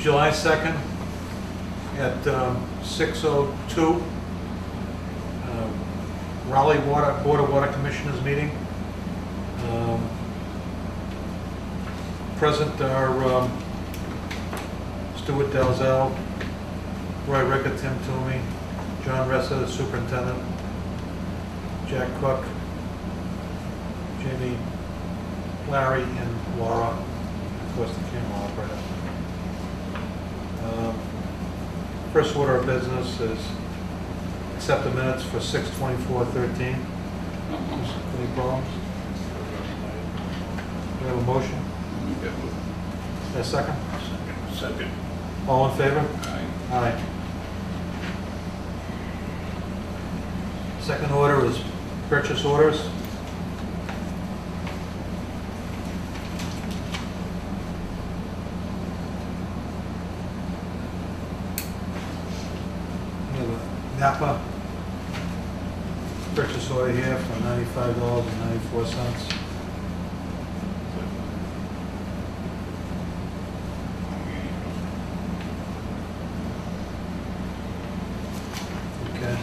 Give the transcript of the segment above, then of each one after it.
July 2nd at 6:02. Raleigh Board of Water Commissioners meeting. Present are Stuart Dalzell, Roy Rickett, Tim Toomey, John Ressa, the superintendent, Jack Cook, Jamie, Larry, and Laura, of course, the camera operator. First order of business is accept the minutes for 6/24/13. Any problems? Do we have a motion? A second? Second. All in favor? Aye. Aye. Second order is purchase orders. We have a Napa purchase order here for $95.94. Okay.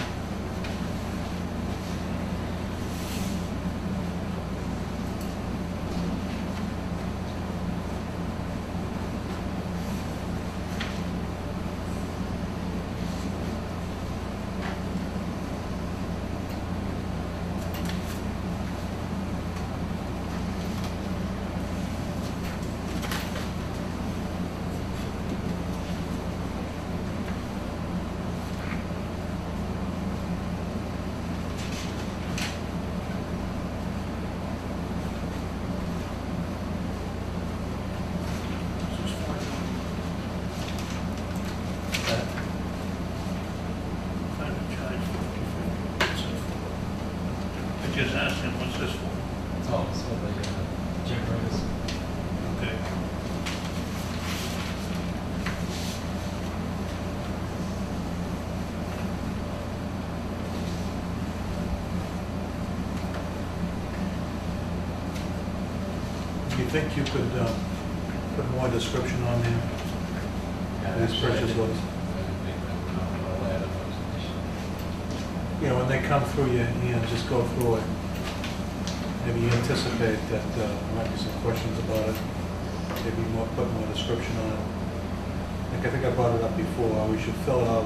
I just asked him, what's this for? Oh, it's for the generators. Okay. Do you think you could put more description on there? These Actually, I purchase didn't- orders. I didn't make them, I'll add a notification. You know, when they come through, you just go through it. Maybe you anticipate that there might be some questions about it. Maybe put more description on it. Like I think I brought it up before, we should fill it out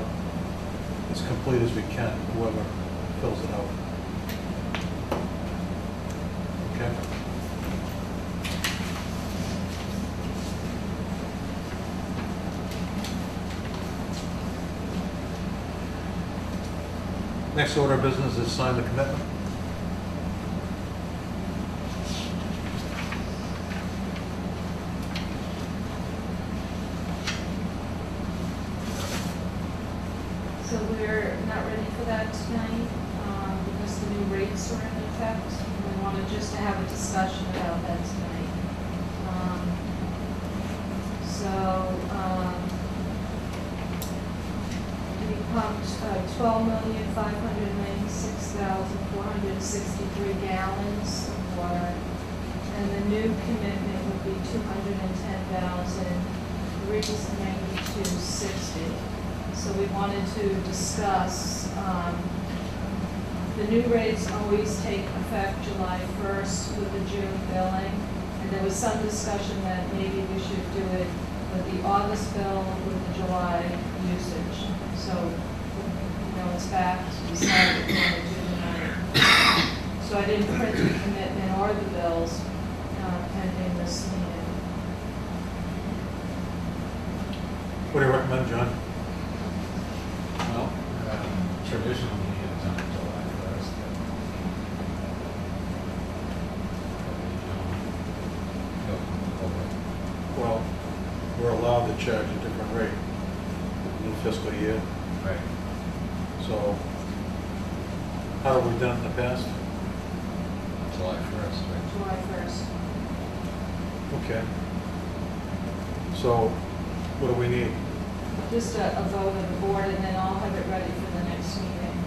as complete as we can, whoever fills it out. Okay? Next order of business is sign the commitment. So we're not ready for that tonight, because the new rates are in effect. We wanted just to have a discussion about that tonight. We pumped 12,596,463 gallons of water, and the new commitment would be 210,392.60. So we wanted to discuss, the new rates always take effect July 1st with the June billing. And there was some discussion that maybe we should do it with the August bill with the July usage. So, it's back to decide what we're going to do tonight. So I didn't print the commitment or the bills pending this meeting. What do you recommend, John? Well, traditionally, it's on July 1st. Well, we're allowed to charge a different rate, new fiscal year. Right. So, how have we done it in the past? July 1st, right? July 1st. Okay. So, what do we need? Just a vote of the board, and then I'll have it ready for the next meeting.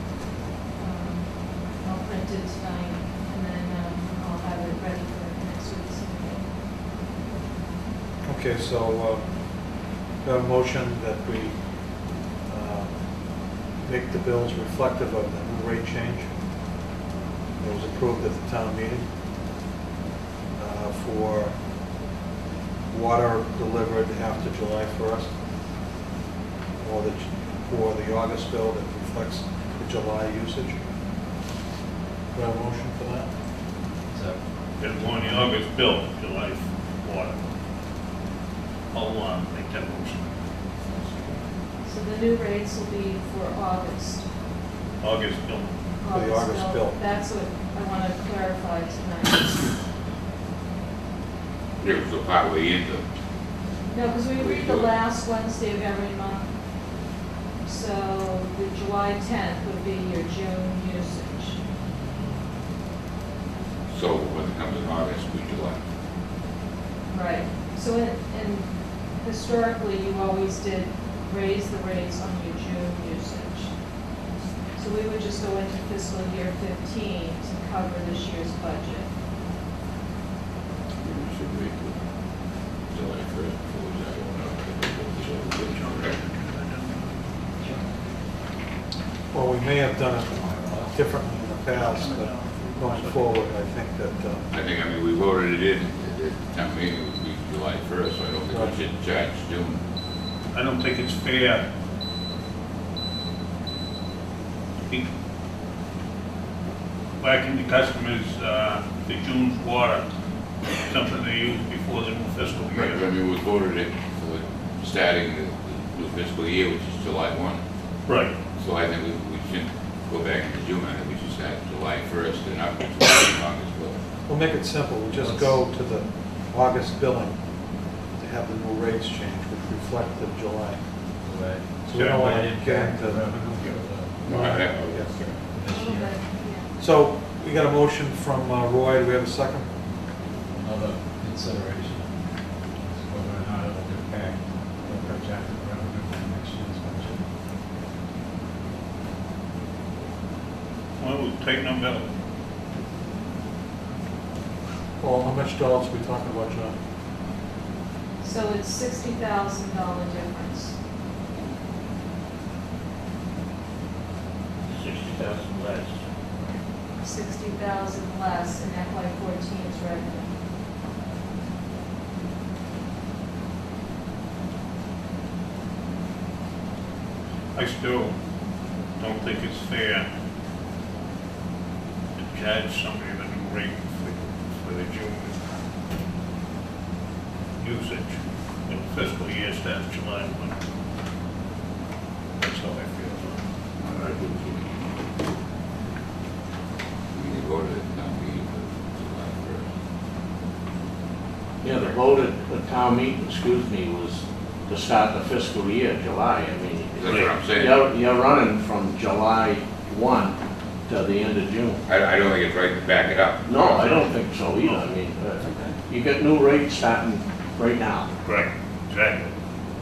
I'll print it tonight, and then I'll have it ready for next week's meeting. Okay, so, We have a motion that we make the bills reflective of the new rate change that was approved at the town meeting for water delivered after July 1st, or for the August bill that reflects the July usage. Do I have a motion for that? So, It'll go on the August bill, July water. I'll make that motion. So the new rates will be for August. August bill. For the August bill. That's what I want to clarify tonight. Yeah, so partway into, No, because we read the last Wednesday of every month. So the July 10th would be your June usage. so when it comes in August, we July. Right. So and historically, you always did raise the rates on your June usage. So we would just go into fiscal year 15 to cover this year's budget. We should wait till July 1st before we go on. Well, we may have done it differently in the past, but going forward, I think that, I mean, we voted it in, at the town meeting, it would be July 1st, so I don't think we should charge June. I don't think it's fair. Whacking the customers, the June's water, something they use before the new fiscal Right, I year. mean, we voted it for starting the new fiscal year, which is July 1. Right. So I think we shouldn't go back into June, I think we should start July 1st and up to August. we'll make it simple. We'll just go to the August billing to have the new rates change, which reflect the July. right. So we don't want to Didn't get count the into. revenue for No, I have, Yes. this A little year. bit, yeah. So we got a motion from Roy. Do we have a second? Another consideration is whether or not it'll impact the projected revenue for next year's budget. Well, we'll take them bill. Well, how much dollars are we talking about, John? So it's $60,000 difference. 60,000 less. 60,000 less in FY 14's revenue. I still don't think it's fair to charge somebody the new rate for the June usage. When the fiscal year starts July 1. That's how I feel. I wouldn't think we voted it at town meeting for July 1st. Yeah, the vote at the town meeting, excuse me, was to start the fiscal year, July. I mean, That's what I'm saying. you're running from July 1 to the end of June. I don't think it's right to back it up. No, I don't think so either. I mean, you get new rates starting right now. Right, exactly.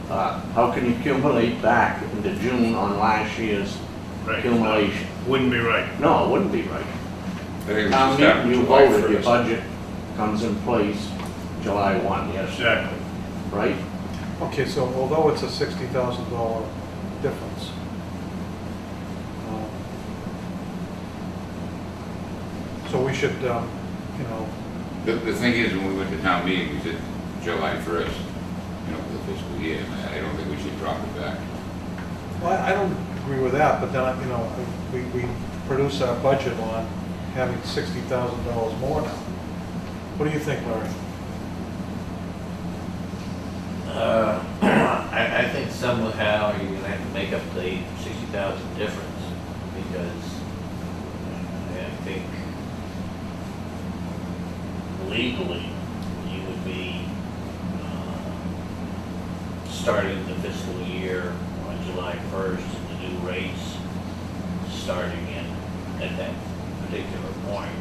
How can you accumulate back into June on last year's Right. accumulation? Wouldn't be right. No, it wouldn't be right. I think we should Town start meeting, with you July voted, your 1st. budget comes in place July 1, yes, Exactly. right? Okay, so although it's a $60,000 difference, so we should, The thing is, when we went to town meeting, we said July 1st, for the fiscal year. I don't think we should drop it back. well, I don't agree with that, but then, we produce our budget on having $60,000 more now. What do you think, Larry? I think somehow you're gonna have to make up the 60,000 difference, because I think legally, you would be starting the fiscal year on July 1st, and the new rates starting at that particular point.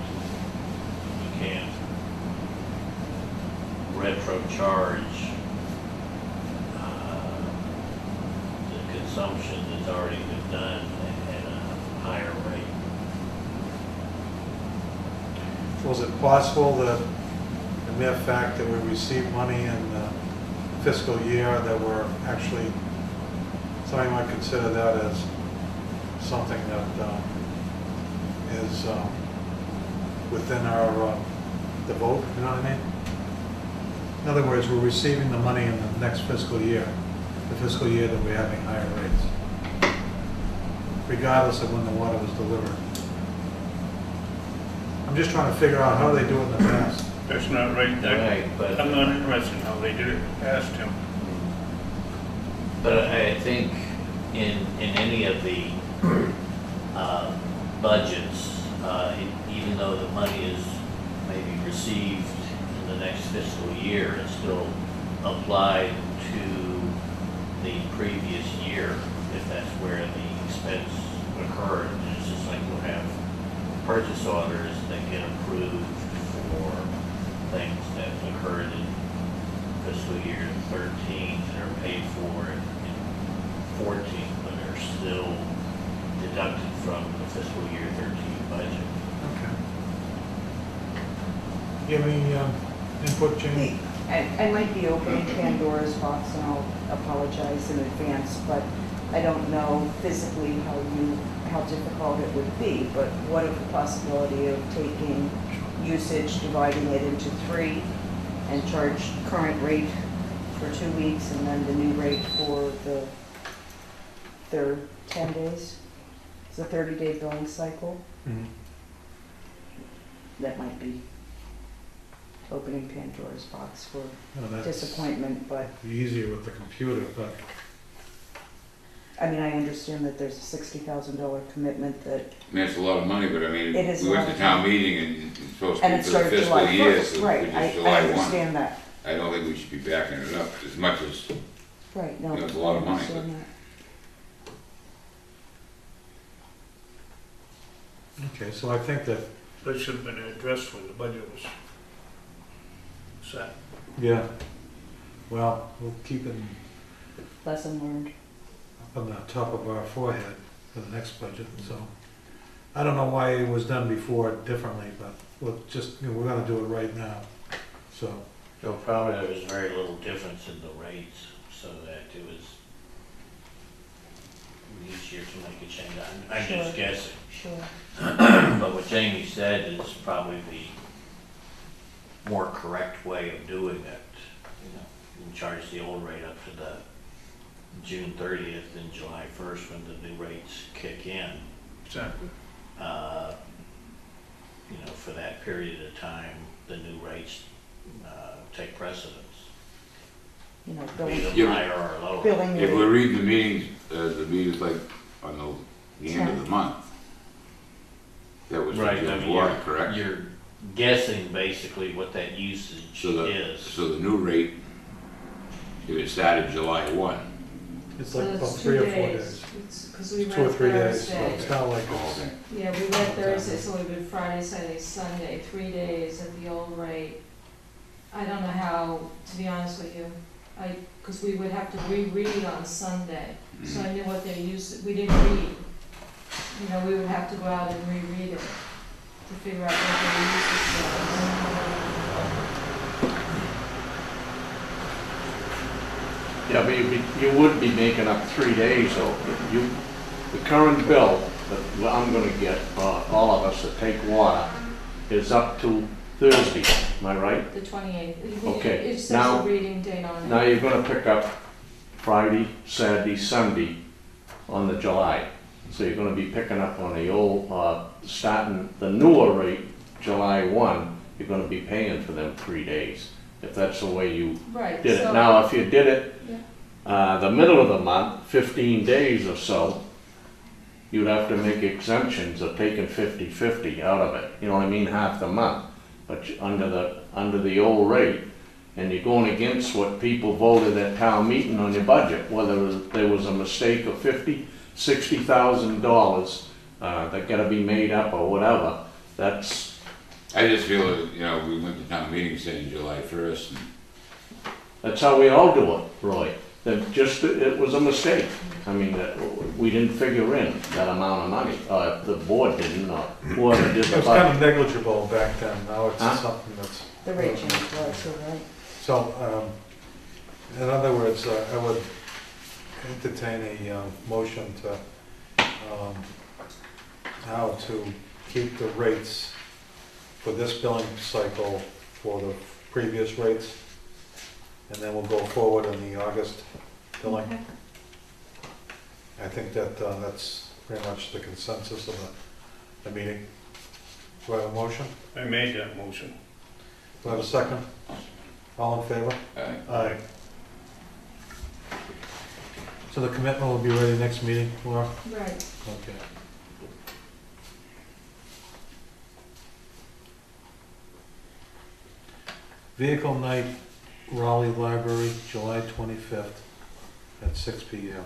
You can't retro charge the consumption that's already been done at a higher rate. Was it possible that the mere fact that we received money in fiscal year that we're actually, somebody might consider that as something that is within our, the vote, you know what I mean? In other words, we're receiving the money in the next fiscal year, the fiscal year that we're having higher rates, regardless of when the water was delivered. I'm just trying to figure out how they do it in the past. That's not right. Right, but. I'm not interested in how they did it in the past, Tim. But I think in any of the budgets, even though the money is maybe received in the next fiscal year, it's still applied to the previous year, if that's where the expense occurred. And it's just like we'll have purchase orders that get approved for things that occurred in fiscal year 13 that are paid for in 14, but are still deducted from the fiscal year 13 budget. Okay. You have any input, Jamie? I might be opening Pandora's box, and I'll apologize in advance, but I don't know physically how difficult it would be, but what of the possibility of taking usage, dividing it into 3, and charge current rate for 2 weeks, and then the new rate for the 10 days? It's a 30-day billing cycle. Mhm. That might be opening Pandora's box for No, that's disappointment, but, easier with the computer, but I mean, I understand that there's a $60,000 commitment that, I mean, it's a lot of money, but I mean, It is we a went lot to of town money. meeting and it's supposed to and be it for the started fiscal July year, 1st, so right, which is I July 1. understand that. I don't think we should be backing it up as much as, Right, no. You know, it's a lot of I money, understand that. okay, so I think that, That should have been addressed when the budget was set. yeah, well, we'll keep it Lesson learned. up on the top of our forehead for the next budget, so. I don't know why it was done before differently, but we'll just, you know, we're gonna do it right now, so. So probably there was very little difference in the rates, so that it was easier to make a change. I'm just Sure. guessing. Sure. But what Jamie said is probably the more correct way of doing it. You know, you can charge the old rate up to the June 30th and July 1st when the new rates kick in. Exactly. You know, for that period of time, the new rates take precedence, You know, be billing, them Yeah. higher or lower. billing if we rate. read the meetings like on the end of the month, that was for Right, I Jim's mean, water, correct? you're guessing basically what that usage is. So the new rate, if it started July 1, It's So like it's about 2 3 or 4 days. Because we 2 or read 3 days, so Thursday. it's not like oh, it's, okay. Yeah, we read Thursday, so we've been Friday, Saturday, Sunday, 3 days at the old rate. I don't know how, to be honest with you, because we would have to reread on Sunday, so I knew what they used, we didn't read. You know, we would have to go out and reread it to figure out what they used. Yeah, but you would be making up 3 days, though. The current bill that I'm gonna get, all of us that take water, is up to Thursday, am I right? The 28th. Okay, It says now- a reading date on it. Now you're gonna pick up Friday, Saturday, Sunday on the July. So you're gonna be picking up on the old, starting the newer rate, July 1, you're gonna be paying for them 3 days, if that's the way you Right, did so. it. Now, if you did it, Yeah. the middle of the month, 15 days or so, you'd have to make exemptions of taking 50/50 out of it, you know what I mean, half the month. But under the old rate, and you're going against what people voted at town meeting on your budget, whether there was a mistake of $60,000 that gotta be made up or whatever, that's, I just feel that, you know, we went to town meeting saying July 1st, and that's how we all do it, Roy. That it was a mistake. I mean, that we didn't figure in that amount of money, the board didn't, or whoever did it the was kind budget. of negligible back then, now it's Huh? something that's. The rate change was, you're right. So, In other words, I would entertain a motion to, how to keep the rates for this billing cycle for the previous rates, and then we'll go forward in the August billing. Okay. I think that that's pretty much the consensus of the meeting. Do I have a motion? I made that motion. Do I have a second? All in favor? Aye. So the commitment will be ready next meeting, Laura? Right. Okay. Vehicle night, Raleigh Library, July 25th at 6 p.m.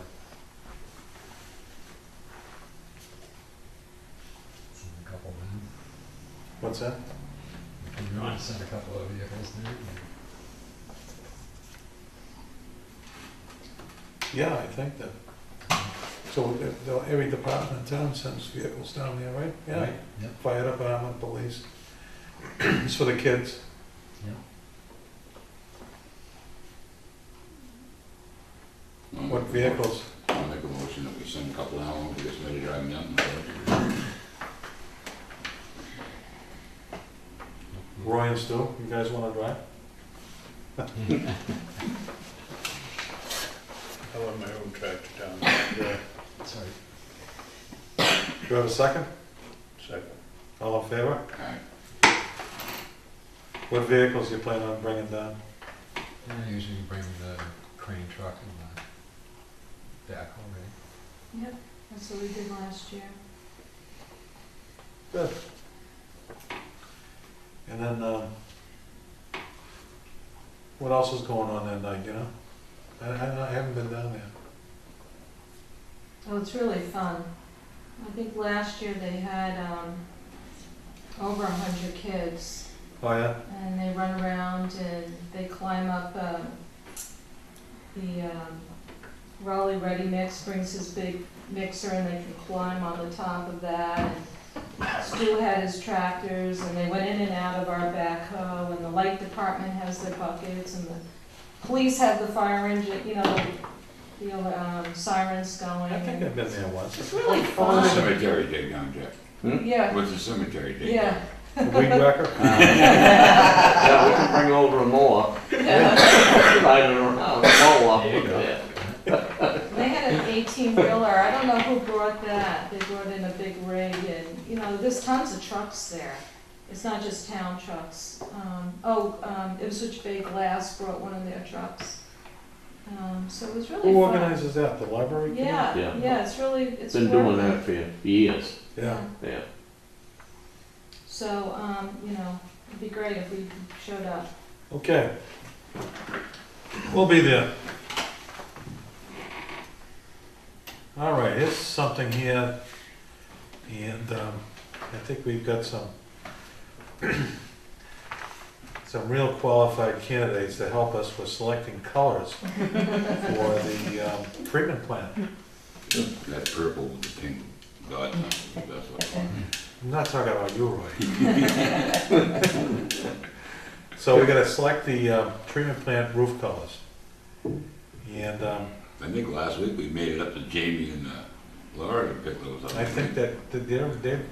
Send a couple then. What's that? If you want to send a couple of vehicles there. Yeah, I think that. So every department in town sends vehicles down there, right? Yeah. Right, yep. Fire department, police. It's for the kids. What vehicles? I'll make a motion that we send a couple out, we get somebody driving down the road. Roy and Stu, you guys want to drive? I want my own tractor down. Yeah. Sorry. Do you have a second? Second. All in favor? Alright, What vehicles you plan on bringing down? I usually bring the crane truck and the backhoe, right? Yep, that's what we did last year. Good. And then, what else is going on that night, you know? I haven't been down there. Oh, it's really fun. I think last year they had over 100 kids, Oh, yeah? and they run around and they climb up the Raleigh Ready Mix brings his big mixer and they can climb on the top of that. And Stu had his tractors and they went in and out of our backhoe, and the light department has their buckets, and the police have the fire engine, you know, the sirens going. I think and I've been there once. It's really what's the fun. cemetery dig down, Jeff? Yeah, What's the cemetery dig? yeah. The weed whacker? Yeah, we can bring over a mower, ride it around, a mower. There you go. Yeah. They had an 18-wheeler, I don't know who brought that, they brought in a big rig, and, you know, there's tons of trucks there. It's not just town trucks. Ipswich Bay Glass brought one of their trucks. So it was really fun. Who organizes that? The library? committee? Yeah, Yeah. it's really, it's Been doing worth it. that for years, Yeah. yeah. So, you know, it'd be great if we showed up. Okay. We'll be there. All right, here's something here, and I think we've got some real qualified candidates to help us with selecting colors for the treatment plant. That purple with the pink dot, that's what I want. I'm not talking about you, Roy. So we gotta select the treatment plant roof colors. And I think last week we made it up to Jamie and Laura to pick those up. I think that they've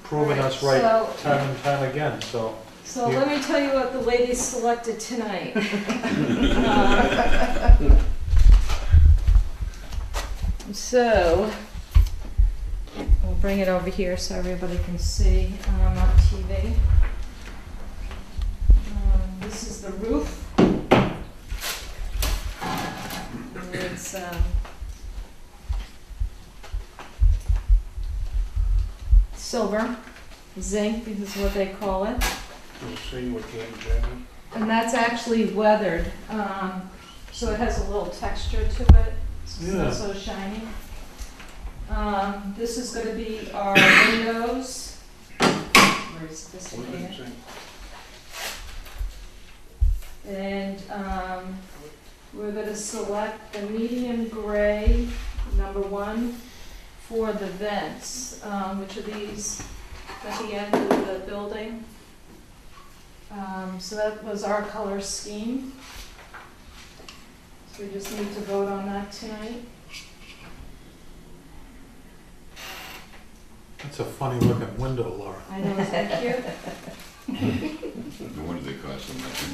proven us Right, right so- time and time again, so. So let me tell you what the ladies selected tonight. So, we'll bring it over here so everybody can see on TV. This is the roof. And it's silver, zinc is what they call it. We'll see what came, Jamie. And that's actually weathered, so it has a little texture to it. It's Yeah. not so shiny. This is gonna be our windows. Where's this What one did it here? say? And, we're gonna select the medium gray, number 1, for the vents, which are these at the end of the building. So that was our color scheme. We just need to vote on that tonight. That's a funny looking window, Laura. I know, isn't that cute? No wonder they cost so much.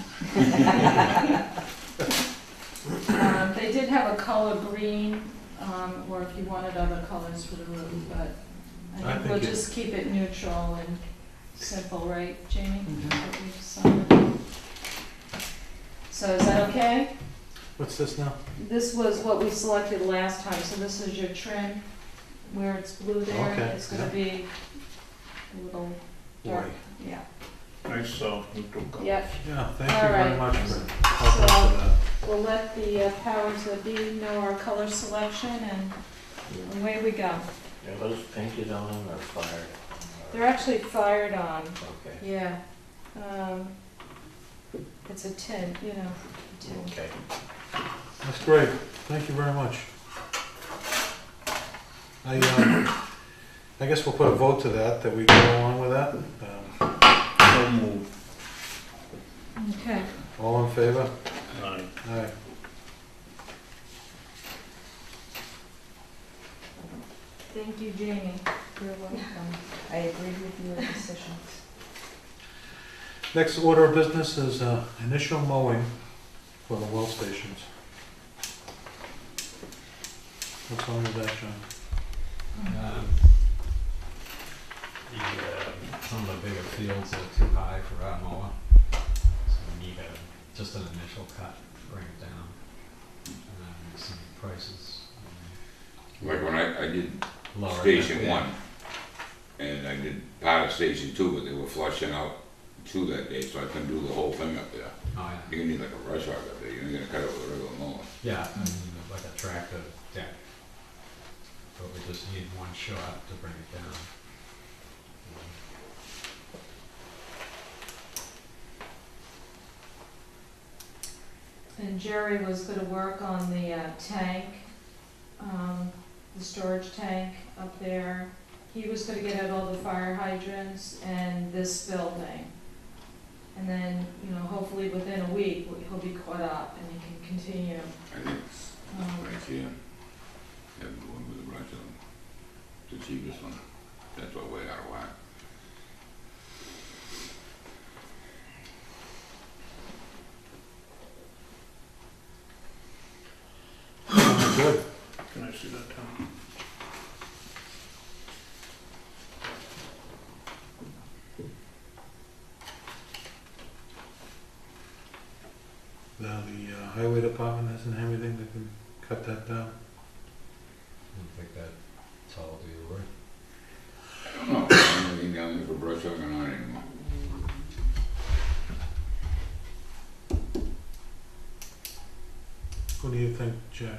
They did have a color green, or if you wanted other colors for the roof, but I I think think we'll it- just keep it neutral and simple, right, Jamie? Mhm. That's what we've decided. So is that okay? What's this now? This was what we selected last time, so this is your trim, where it's blue there. Okay, It's gonna yeah. be a little dark, White. yeah. Nice, neutral color. Yep, Yeah, thank you All very right. much for helping us with that. we'll let the powers that be know our color selection, and away we go. Are those painted on or fired? They're actually fired on, Okay, yeah. It's a tin, you know, tin. okay. That's great, thank you very much. I guess we'll put a vote to that we go along with that. So moved. Okay. All in favor? Aye. Aye. Thank you, Jamie. You're welcome. I agree with your decisions. Next order of business is initial mowing for the well stations. What's on with that, John? Some of the bigger fields are too high for our mower, so we need just an initial cut to bring it down. And some prices. Like when I did Lower Station than- 1, and I did part of Station 2, but they were flushing out 2 that day, so I couldn't do the whole thing up there. Oh, yeah. You're gonna need like a rush hog up there, you're gonna cut it with a regular mower. Yeah, I mean, like a tractor deck. But we just need one shot to bring it down. And Jerry was gonna work on the tank, the storage tank up there. He was gonna get out all the fire hydrants and this building. And then, you know, hopefully within a week, he'll be caught up and he can continue. I think Um, right here, have the one with the brush on, the cheapest one, that's what way out of whack. Good. Can I see that, Tom? Now, the highway department hasn't had anything that can cut that down. I don't think that's all the work. I don't know, I don't know anything down there for brush hog or not anymore. What do you think, Jack?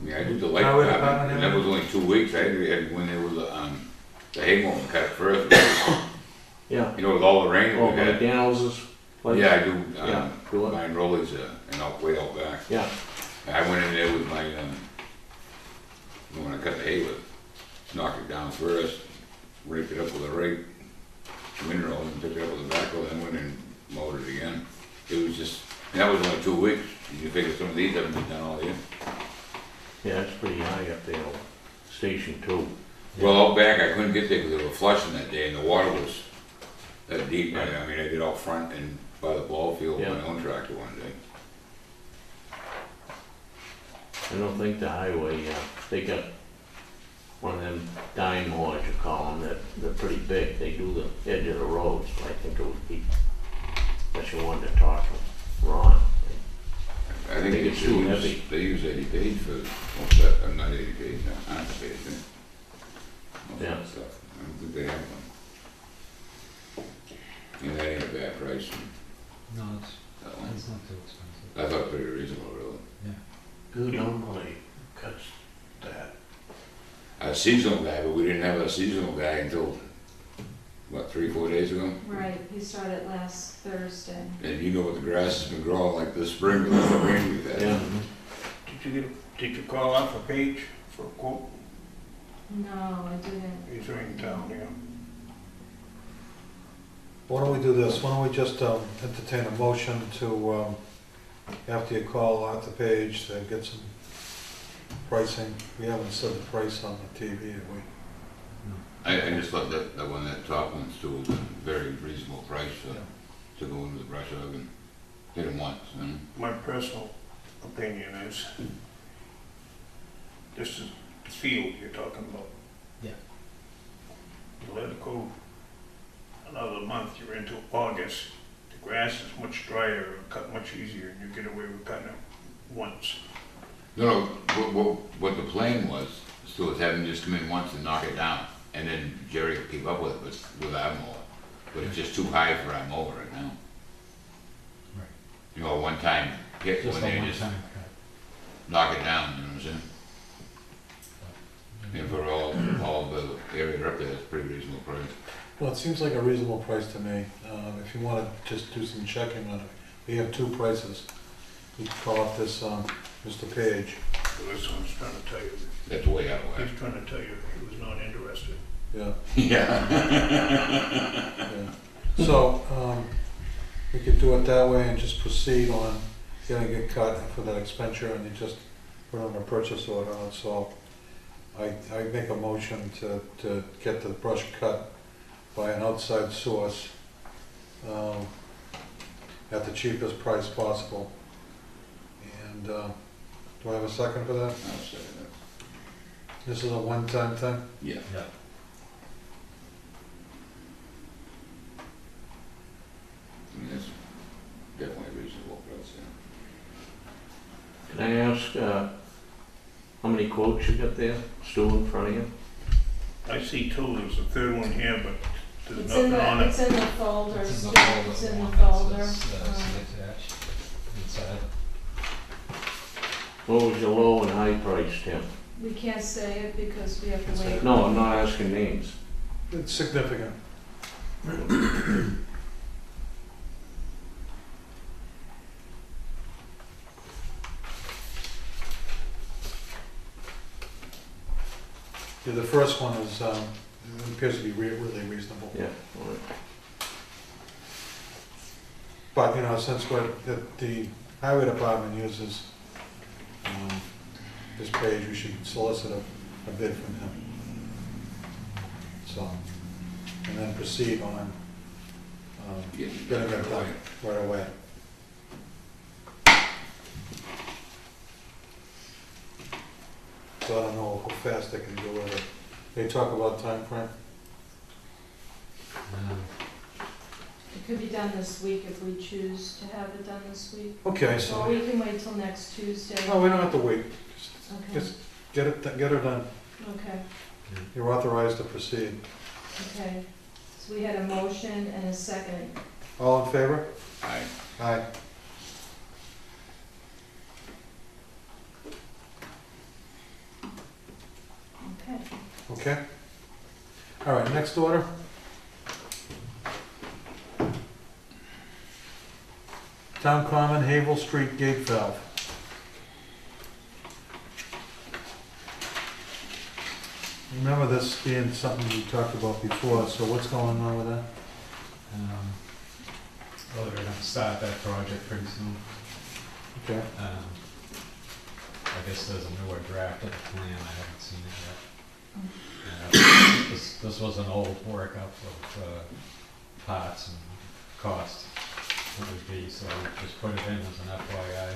Yeah, I did the light Highway department, department, and that was only 2 weeks, I had when they were the hay mower cut it first, Yeah. you know, with all the rain Oh, we by had. Daniels's place? Yeah, I do, Yeah, do it. mine Rollies, and out, way out back. Yeah, I went in there with my, when I cut the hay with, knocked it down first, raked it up with a rake, mineral, and took it up with a backhoe, then went and mowed it again. It was just, and that was only 2 weeks, you figure some of these haven't been done all year. yeah, it's pretty high up there, Station 2. Well, out back, I couldn't get there because they were flushing that day, and the water was that deep. I mean, I did out front and by the ball field with my Yeah. own tractor one day. I don't think the highway, they got one of them dime mowers, you call them, they're pretty big. They do the edge of the roads, but I think it would be, unless you wanted to talk to Ron. I think think it's too heavy. they use 80 page for most of that, not 80 page, half page, most of Yeah. that stuff. I don't think they have one. And that ain't a bad price, No, it's, that one. it's not too expensive. I thought pretty reasonable, really. Who normally cuts that? A seasonal guy, but we didn't have a seasonal guy until, what, 3-4 days ago? Right, he started last Thursday. And you know what the grass has been growing like this spring with all the rain we've had. Yeah, Did you call off a page for a quote? No, I didn't. He's right in town, yeah. Why don't we do this? Why don't we just entertain a motion to after you call out the page to get some pricing. We haven't said the price on the TV, have we? I just thought that one, that top one's too, was a very reasonable price to go into the brush hog and hit them once, you know? My personal opinion is, this is the field you're talking about. Yeah. You let it go another month, you're into August, the grass is much drier, cut much easier, and you get away with cutting it once. No, what the plan was, Stu, was having just come in once and knock it down, and then Jerry will keep up with it with our mower. But it's just too high for our mower right now. Right. You know, one time hit Just when a they just one-time cut. knock it down, you know what I'm saying? And for all the area up there, it's a pretty reasonable price. Well, it seems like a reasonable price to me. If you wanna just do some checking on it, we have two prices. We can call up this, Mr. Page. So this one's trying to tell you, That's way out of whack. he's trying to tell you he was not interested. Yeah. Yeah. Yeah. So, we could do it that way and just proceed on getting it cut for that expenditure, and you just put on a purchase order on it. So I make a motion to get the brush cut by an outside source, at the cheapest price possible. And, do I have a second for that? I'll say that. This is a one-time thing? Yeah. Yeah. I mean, that's definitely a reasonable price, yeah. Can I ask, how many quotes you got there, Stu, in front of you? I see two, there's a third one here, but there's It's in nothing on the, it. it's in the folder, It's in the Stu. folder. It's in the one that folder. says, see attached inside. What was your low and high price, Tim? We can't say it because we have to wait. No, I'm not asking names. It's significant. Yeah, the first one is, it appears to be really reasonable. Yeah, all right. But, you know, since the highway department uses, this page, we should solicit a bid from him. So, and then proceed on, getting it done right away. So I don't know how fast they can do it. They talk about time frame. It could be done this week if we choose to have it done this week. Okay, Or so, we can wait till next Tuesday. no, we don't have to wait. Okay, Just get it done. okay, You're authorized to proceed. okay. So we had a motion and a second. All in favor? Aye. Aye. Okay. Okay? All right, next order. Town Common, Havel Street Gate Valve. Remember this being something we talked about before, so what's going on with that? Well, they're gonna start that project pretty soon. Okay. I guess there's a newer draft of the plan, I haven't seen it yet. This was an old workup of parts and cost it would be, so I just put it in as an FYI.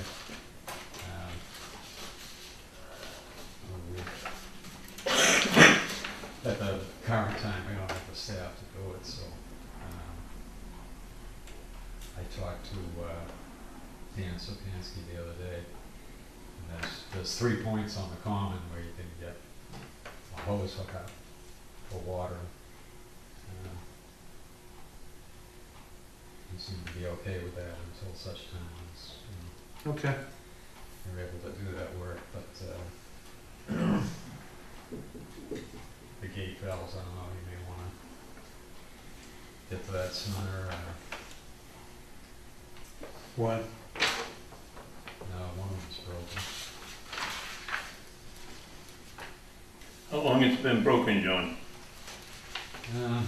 At the current time, we don't have the staff to do it, so I talked to Dan Sopansky the other day. And there's 3 points on the common where you can get a hose hookup for water. He seemed to be okay with that until such time as Okay. you're able to do that work, but the gate valves, I don't know, you may wanna get to that sooner. One. No, one of them's broken. How long it's been broken, John? Oh,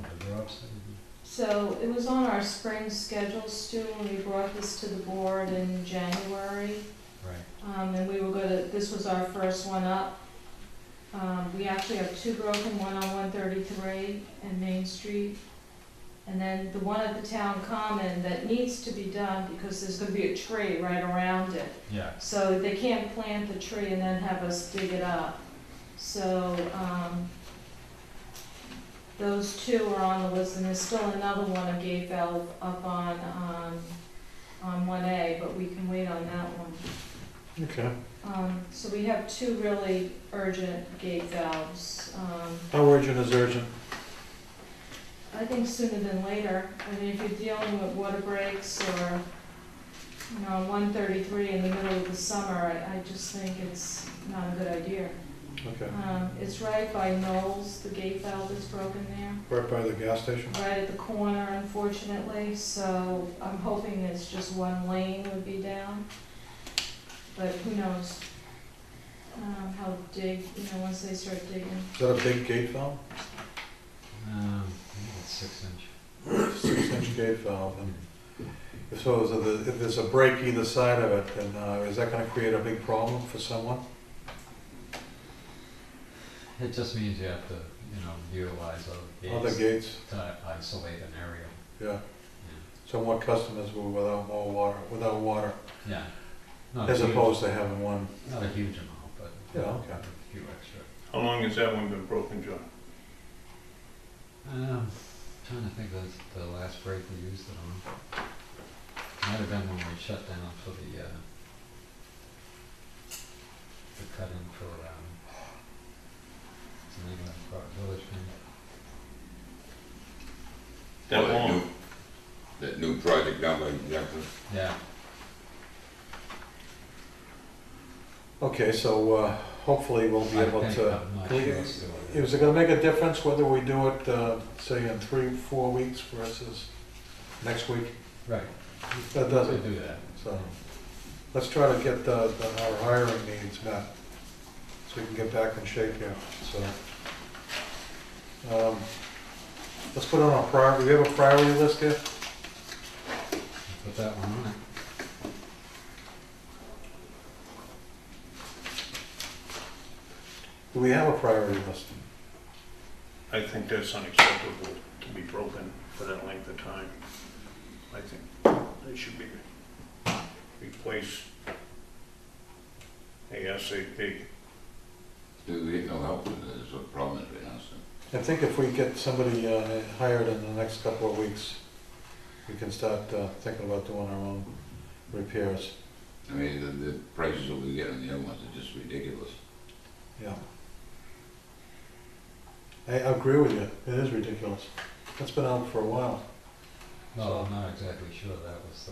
the drops, maybe. So it was on our spring schedule, Stu, when we brought this to the board in January. Right. And we were this was our first one up. We actually have two broken, one on 133 and Main Street. And then the one at the town common that needs to be done because there's gonna be a tree right around it. Yeah, So they can't plant the tree and then have us dig it up. So, those two are on the list, and there's still another one, a gate valve up on 1A, but we can wait on that one. Okay. So we have two really urgent gate valves. How urgent is urgent? I think sooner than later. I mean, if you're dealing with water breaks or, 133 in the middle of the summer, I just think it's not a good idea. Okay. It's right by Knowles, the gate valve is broken there, Right by the gas station? right at the corner unfortunately, so I'm hoping it's just one lane would be down. But who knows, how dig, once they start digging. Is that a big gate valve? I think it's 6 inch. 6-inch gate valve, and so if there's a break either side of it, then is that gonna create a big problem for someone? It just means you have to, utilize Other other gates gates? to isolate an area. Yeah. So more customers will without water, Yeah. Not a as huge- opposed to having one. Not a huge amount, but Yeah, okay. a few extra. How long has that one been broken, John? Trying to think of the last break we used it on. Might have been when we shut down for the cut-in for, what's the name of that part, Village Green? That Well, long? That new project down by Jackson. Yeah, Okay, so hopefully we'll be able I think, to. I'm not sure still. Is it gonna make a difference whether we do it, say in 3-4 weeks versus next week? Right, That we doesn't, could do that. so, let's try to get our hiring needs met, so we can get back in shape here, so. Let's put on our priority, we have a priority list here? Put that one on it. Do we have a priority list? I think that's unacceptable to be broken for that length of time. I think they should be replaced ASAP. We get no help with it, is what the problem is right now, so. I think if we get somebody hired in the next couple of weeks, we can start thinking about doing our own repairs. I mean, the prices that we get on the other ones are just ridiculous. Yeah. I agree with you, it is ridiculous. It's been out for a while. No, I'm not exactly sure that was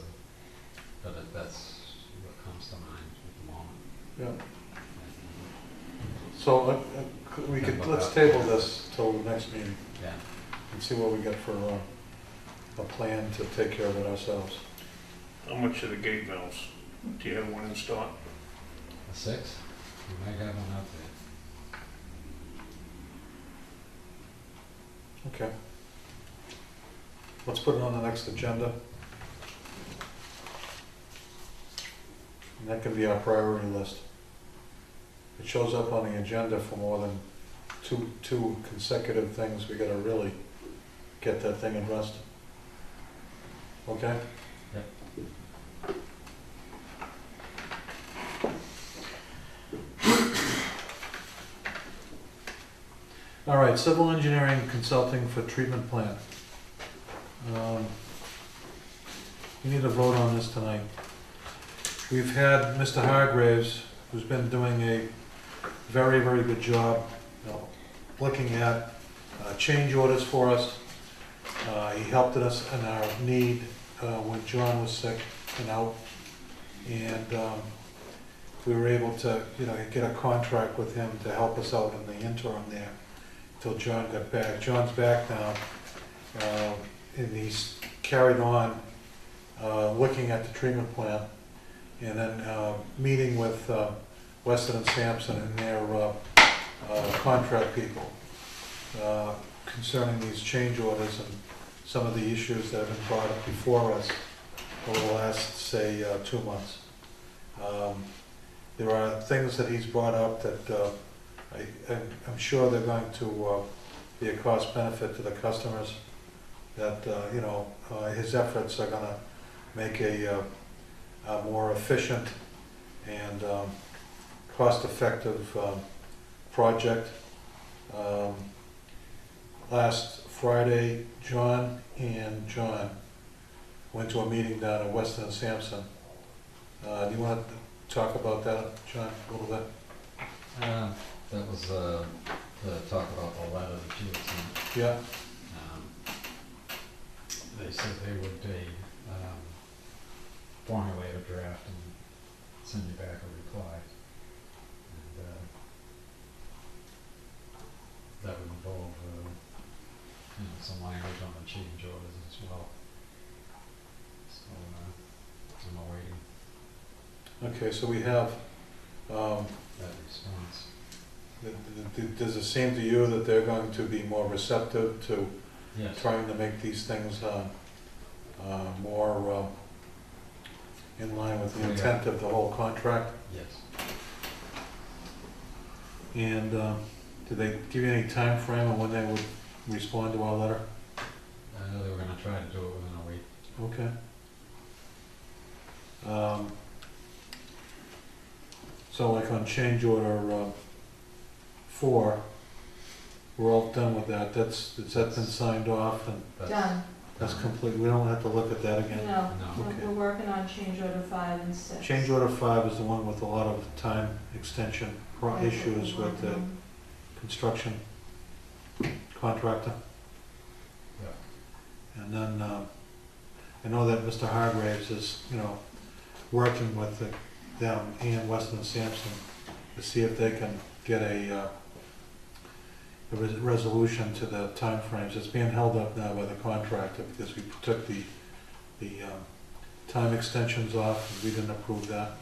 but that's what comes to mind at the moment. Yeah. So we could, let's table this till the next meeting Yeah, and see what we get for a plan to take care of it ourselves. How much are the gate valves? Do you have one in stock? a 6, we might have one out there. Okay. Let's put it on the next agenda. And that can be our priority list. If it shows up on the agenda for more than two consecutive things, we gotta really get that thing addressed. Okay? Yep. All right, civil engineering consulting for treatment plant. We need to vote on this tonight. We've had Mr. Hargraves, who's been doing a very, very good job, looking at change orders for us. He helped us in our need when John was sick and out. And we were able to, get a contract with him to help us out in the interim there till John got back. John's back now, and he's carried on looking at the treatment plant and then meeting with Weston and Sampson and their contract people concerning these change orders and some of the issues that have been brought up before us over the last, say, 2 months. There are things that he's brought up that I'm sure they're going to be a cost benefit to the customers, that, his efforts are gonna make a more efficient and cost-effective project. Last Friday, John and John went to a meeting down at Weston and Sampson. Do you want to talk about that, John, a little bit? That was the talk about the letter that you had sent. Yeah. They said they would formulate a draft and send you back a reply. And that would involve some language on the change orders as well. So I'm awaiting Okay, so we have, that response. does it seem to you that they're going to be more receptive to Yes. trying to make these things more in line with the Yeah. intent of the whole contract? Yes. And did they give you any time frame on when they would respond to our letter? I know they were gonna try to do it within a week. Okay. So like on change order 4, we're all done with that. Has that been signed off and Done. that's complete? We don't have to look at that No, again? No. Okay. we're working on change order 5 and 6. Change order 5 is the one with a lot of time extension issues with the construction contractor. Yeah. And then, I know that Mr. Hargraves is, working with them and Weston and Sampson to see if they can get a resolution to the timeframes. It's being held up now by the contractor because we took the time extensions off, and we didn't approve that.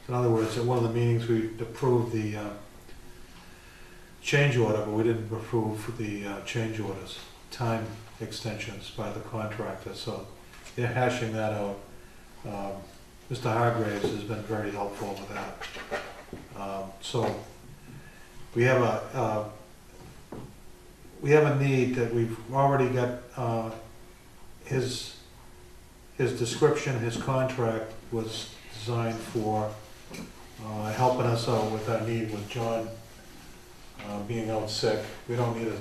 In other words, at one of the meetings, we approved the change order, but we didn't approve the change orders, time extensions by the contractor, so they're hashing that out. Mr. Hargraves has been very helpful with that. So we have a need that we've already got, his description, his contract was designed for helping us out with our need with John being out sick. We don't need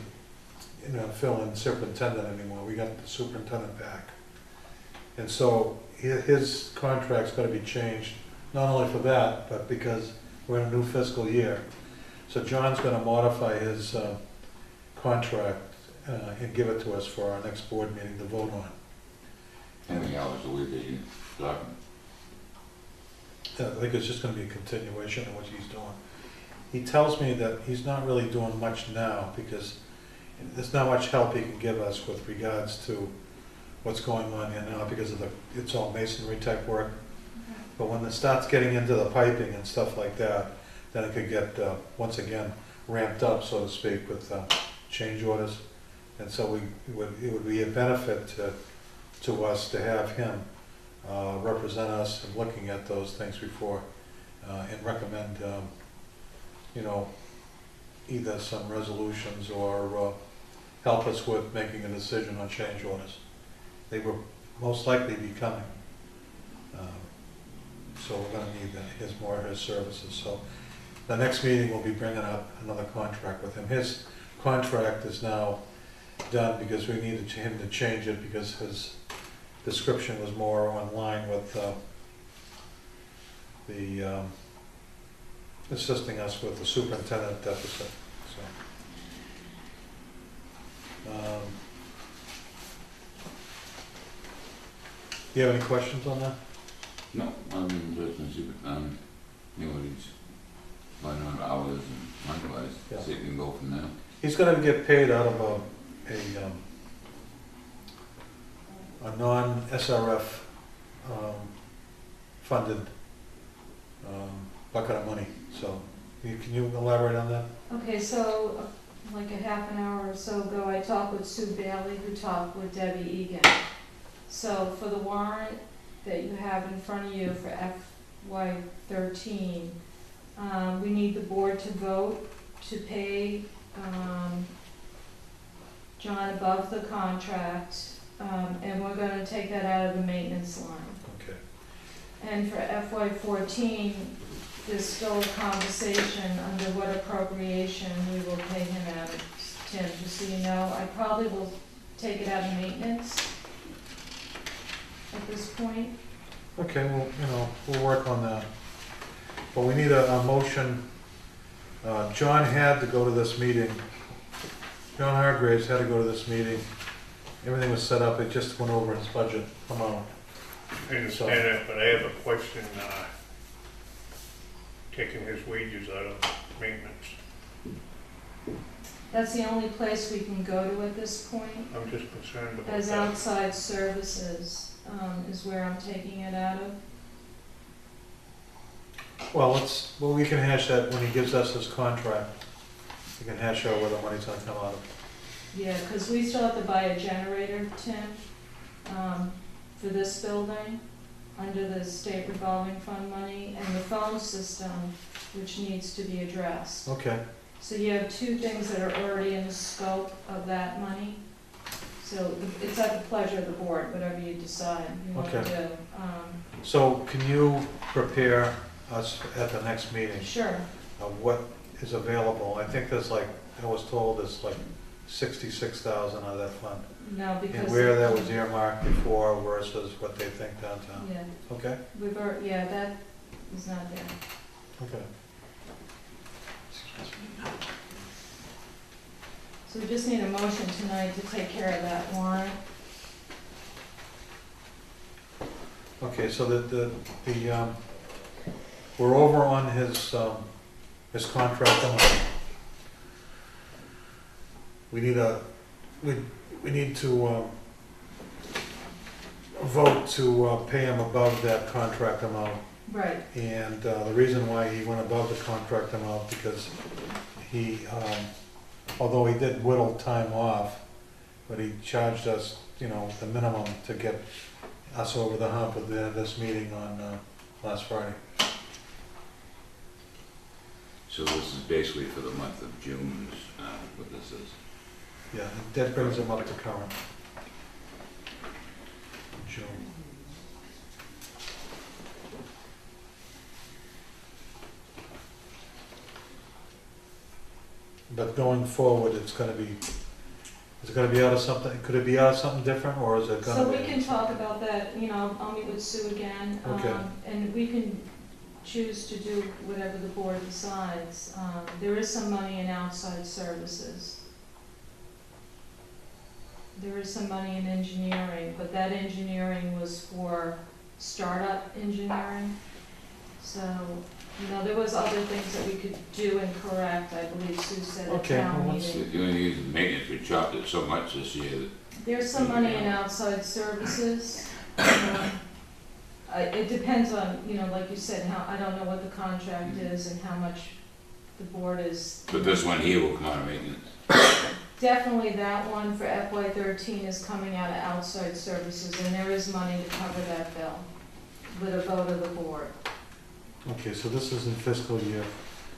a fill-in superintendent anymore. We got the superintendent back. And so his contract's gotta be changed, not only for that, but because we're in a new fiscal year. So John's gonna modify his contract and give it to us for our next board meeting to vote on. How many hours a week are you talking? I think it's just gonna be a continuation of what he's doing. He tells me that he's not really doing much now because there's not much help he can give us with regards to what's going on here now because of it's all masonry type work. But when it starts getting into the piping and stuff like that, then it could get, once again, ramped up, so to speak, with change orders. And so it would be a benefit to us to have him represent us in looking at those things before and recommend, either some resolutions or help us with making a decision on change orders. They will most likely be coming. So we're gonna need more of his services. So the next meeting we'll be bringing up another contract with him. His contract is now done because we needed him to change it because his description was more in line with the assisting us with the superintendent deficit. So, do you have any questions on that? No, I'm interested in superintendent, what he's running on hours and money-wise, Yeah. see if we can go from there. He's gonna get paid out of a non-SRF funded bucket of money. So, can you elaborate on that? Okay, so like a half an hour or so ago, I talked with Sue Bailey, who talked with Debbie Egan. So for the warrant that you have in front of you for FY13, we need the board to vote to pay John above the contract, and we're gonna take that out of the maintenance line. Okay. And for FY14, there's still a conversation under what appropriation we will pay him out of, Tim, just so you know. I probably will take it out of maintenance at this point. Okay, well, we'll work on that. But we need a motion. John had to go to this meeting. John Hargraves had to go to this meeting. Everything was set up, it just went over his budget amount. I understand that, but I have a question, taking his wages out of maintenance. That's the only place we can go to at this point. I'm just concerned about As that. outside services, is where I'm taking it out of. Well, we can hash that when he gives us his contract. We can hash out where the money's gonna come out of. Yeah, because we still have to buy a generator, Tim, for this building, under the state revolving fund money, and the phone system, which needs to be addressed. Okay, So you have two things that are already in the scope of that money. So it's at the pleasure of the board, whatever you decide you want to Okay. do. so can you prepare us at the next meeting Sure, of what is available? I think there's I was told there's 66,000 out of that fund. no, because. And where that was earmarked before versus what they think downtown. Yeah, Okay? that is not there. Okay. So we just need a motion tonight to take care of that warrant. Okay, so we're over on his contract amount. We need to vote to pay him above that contract amount. Right, And the reason why he went above the contract amount, because he, although he did whittle time off, but he charged us, the minimum to get us over the hump at the end of this meeting on last Friday. So this is basically for the month of June, what this is. Yeah, that brings him up to current. June. But going forward, is it gonna be out of something, could it be out of something different, or is it gonna so be? we can talk about that, I'll meet with Sue again. Okay. And we can choose to do whatever the board decides. There is some money in outside services. There is some money in engineering, but that engineering was for startup engineering. So, there was other things that we could do and correct, I believe Sue said at Okay, town well, let's meeting. The only thing is maintenance, we chopped it so much this year that There's some money in outside services. It depends on, like you said, I don't know what the contract is and how much the board is. but this one here will come out of maintenance. Definitely that one for FY13 is coming out of outside services, and there is money to cover that bill with a vote of the board. Okay, so this is in fiscal year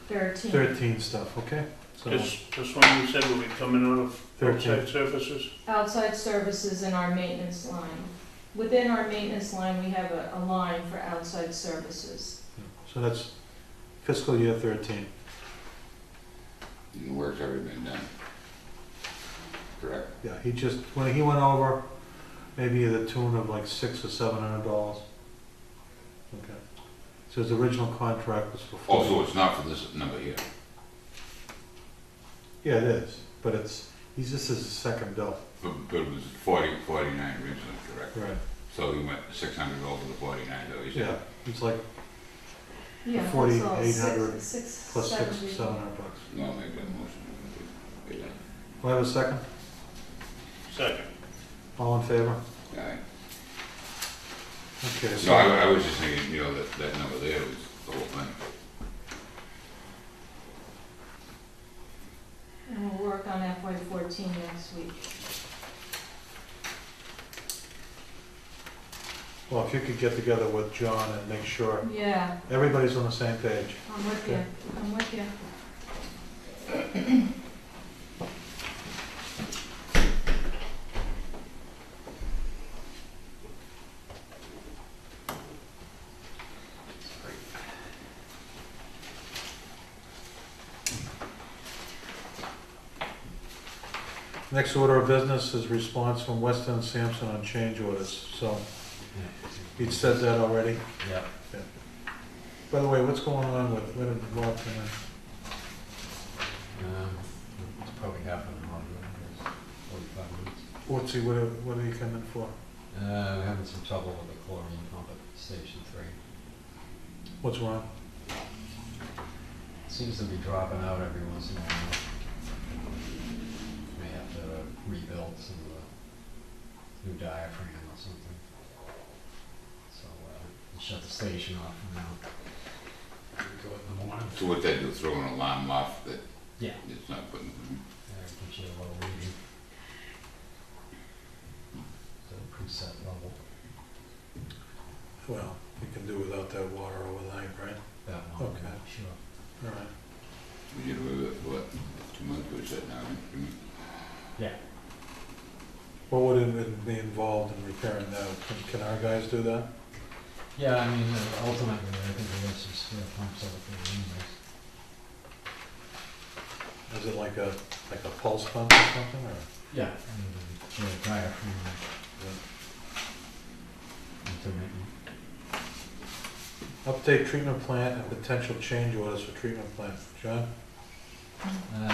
13. 13 stuff, okay? So This one you said will be coming out of 13. outside services? Outside services in our maintenance line. Within our maintenance line, we have a line for outside services. So that's fiscal year 13. And the work's already been done. Correct. Yeah, when he went over, maybe the tune of $600 or $700. Okay. So his original contract was for Also, 40. it's not for this number here. Yeah, it is, but this is his second bill. But it was 49 originally, correct? Right. So he went 600 over the 49, though, he Yeah, said. it's like Yeah, 4,800 six, plus $670. $700. No, I'll make that motion. Okay, done. Do I have a second? Second. All in favor? All right. Okay, No, so, I was just thinking, that number there was the whole thing. And we'll work 14 next week. Well, if you could get together with John and make sure Yeah, everybody's on the same page. I'm with you, Okay. I'm with you. Next order of business is response from Weston Sampson on change orders. So he said that already. Yeah. By the way, what's going on with, when did Rob come in? It's probably half an hour, it's 45 minutes. What's he, what are you coming for? We're having some trouble with the chlorine pump at Station 3. What's wrong? Seems to be dropping out every once in a while. May have to rebuild some of the new diaphragm or something. So, we'll shut the station off for now. Do it in the morning. So what they do, throw an alarm off that Yeah. it's not putting, It gives you a low reading. So preset level, Well, you can do without that water overnight, right? that one. Okay. Sure. All right. we get away with, what, 2 months we said now, right? Yeah. What would it be involved in repairing that? Can our guys do that? Yeah, I mean, ultimately, I think we have some spare pumps out there anyways. Is it like a pulse pump or something, or? Yeah. And the diaphragm, intermittent. Update treatment plant and potential change orders for treatment plant. John? I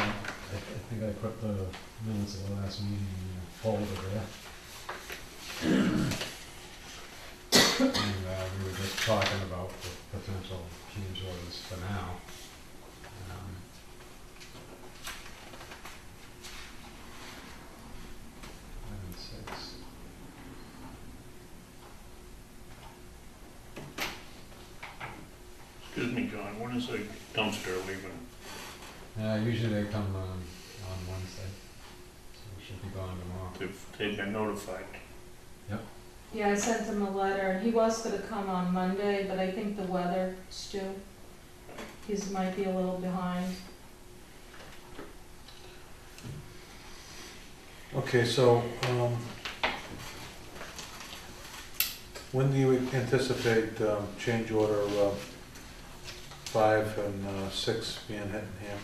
think I put the minutes of the last meeting in the folder there. And we were just talking about the potential change orders for now. 6. Excuse me, John, when is the dumpster leaving? Usually they come on Wednesday, so we should be gone tomorrow. They've been notified. Yeah, I sent him a letter, and he was gonna come on Monday, but I think the weather, Stu, he's might be a little behind. Okay, so, when do you anticipate, change order, 5 and 6 being hit in here?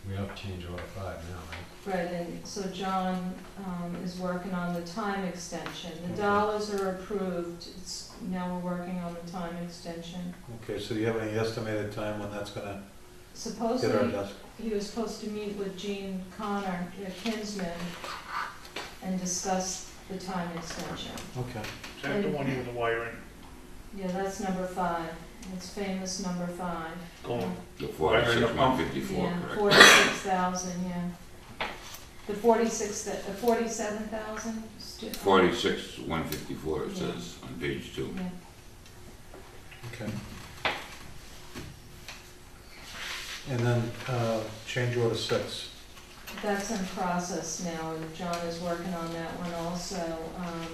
We have change order 5 now, right? Right, and so John is working on the time extension. The Okay. dollars are approved, it's, now we're working on the time extension. Okay, so do you have any estimated time when that's gonna hit our Supposedly, desk? he was supposed to meet with Gene Connor, Kinsman, and discuss the time extension. Okay, Is that the one with the wiring Yeah, that's number 5. It's famous number 5. going? The 46,154, Yeah, correct? 46,000, yeah. The 47,000? 46,154 it Yeah. says on page 2. Yeah. okay. And then, change order 6. That's in process now, and John is working on that one also.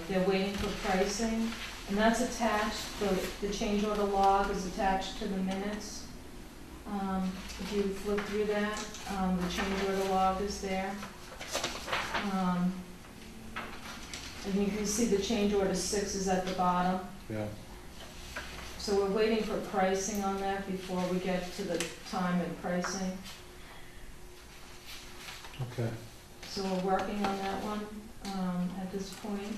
They're waiting for pricing, and that's attached, the change order log is attached to the minutes. If you flip through that, the change order log is there. And you can see the change order 6 is at the bottom. Yeah, So we're waiting for pricing on that before we get to the time and pricing. okay. So we're working on that one at this point.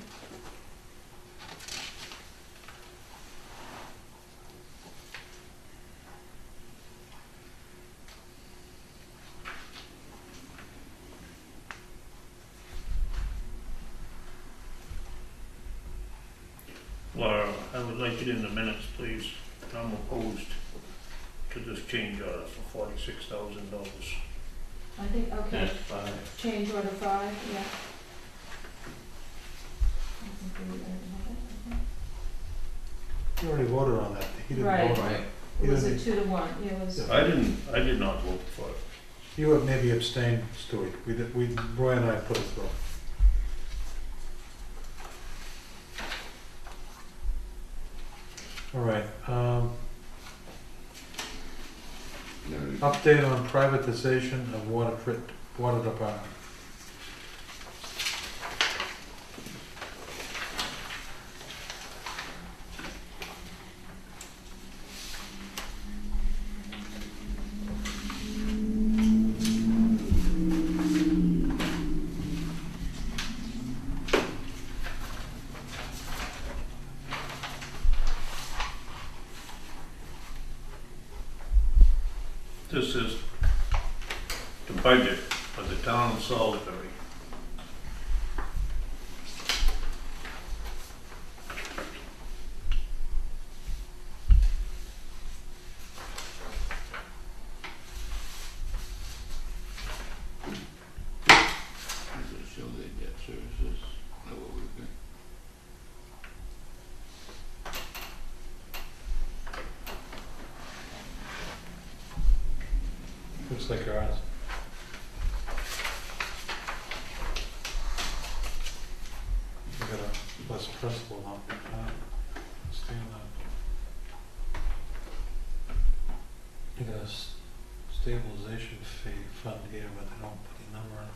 Laura, I would like it in the minutes, please. I'm opposed to this change order for $46,000. I think, okay, That's 5. change order 5, yeah. I think we have You already voted on that. He didn't Right. vote on it. it. It was a 2 to 1, it was, Yeah. I did not vote for it. You would maybe abstain, Stewie. Roy and I put it through. All right, update on privatization of water department. This is the budget for the town of Salisbury. Does it show the debt services? Know what we've been? Looks like ours. We got a less principal now. Stay on that. You got a stabilization fee fund here, but they don't put a number on it.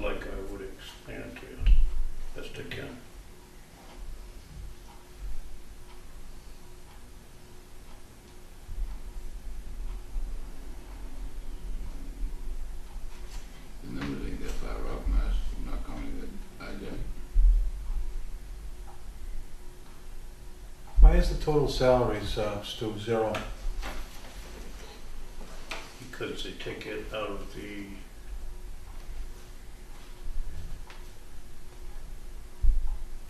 Like I would explain it to you, best I can. The numbers ain't that far off, Mass, not counting the IJ. Why is the total salaries, Stu, zero? Because they take it out of the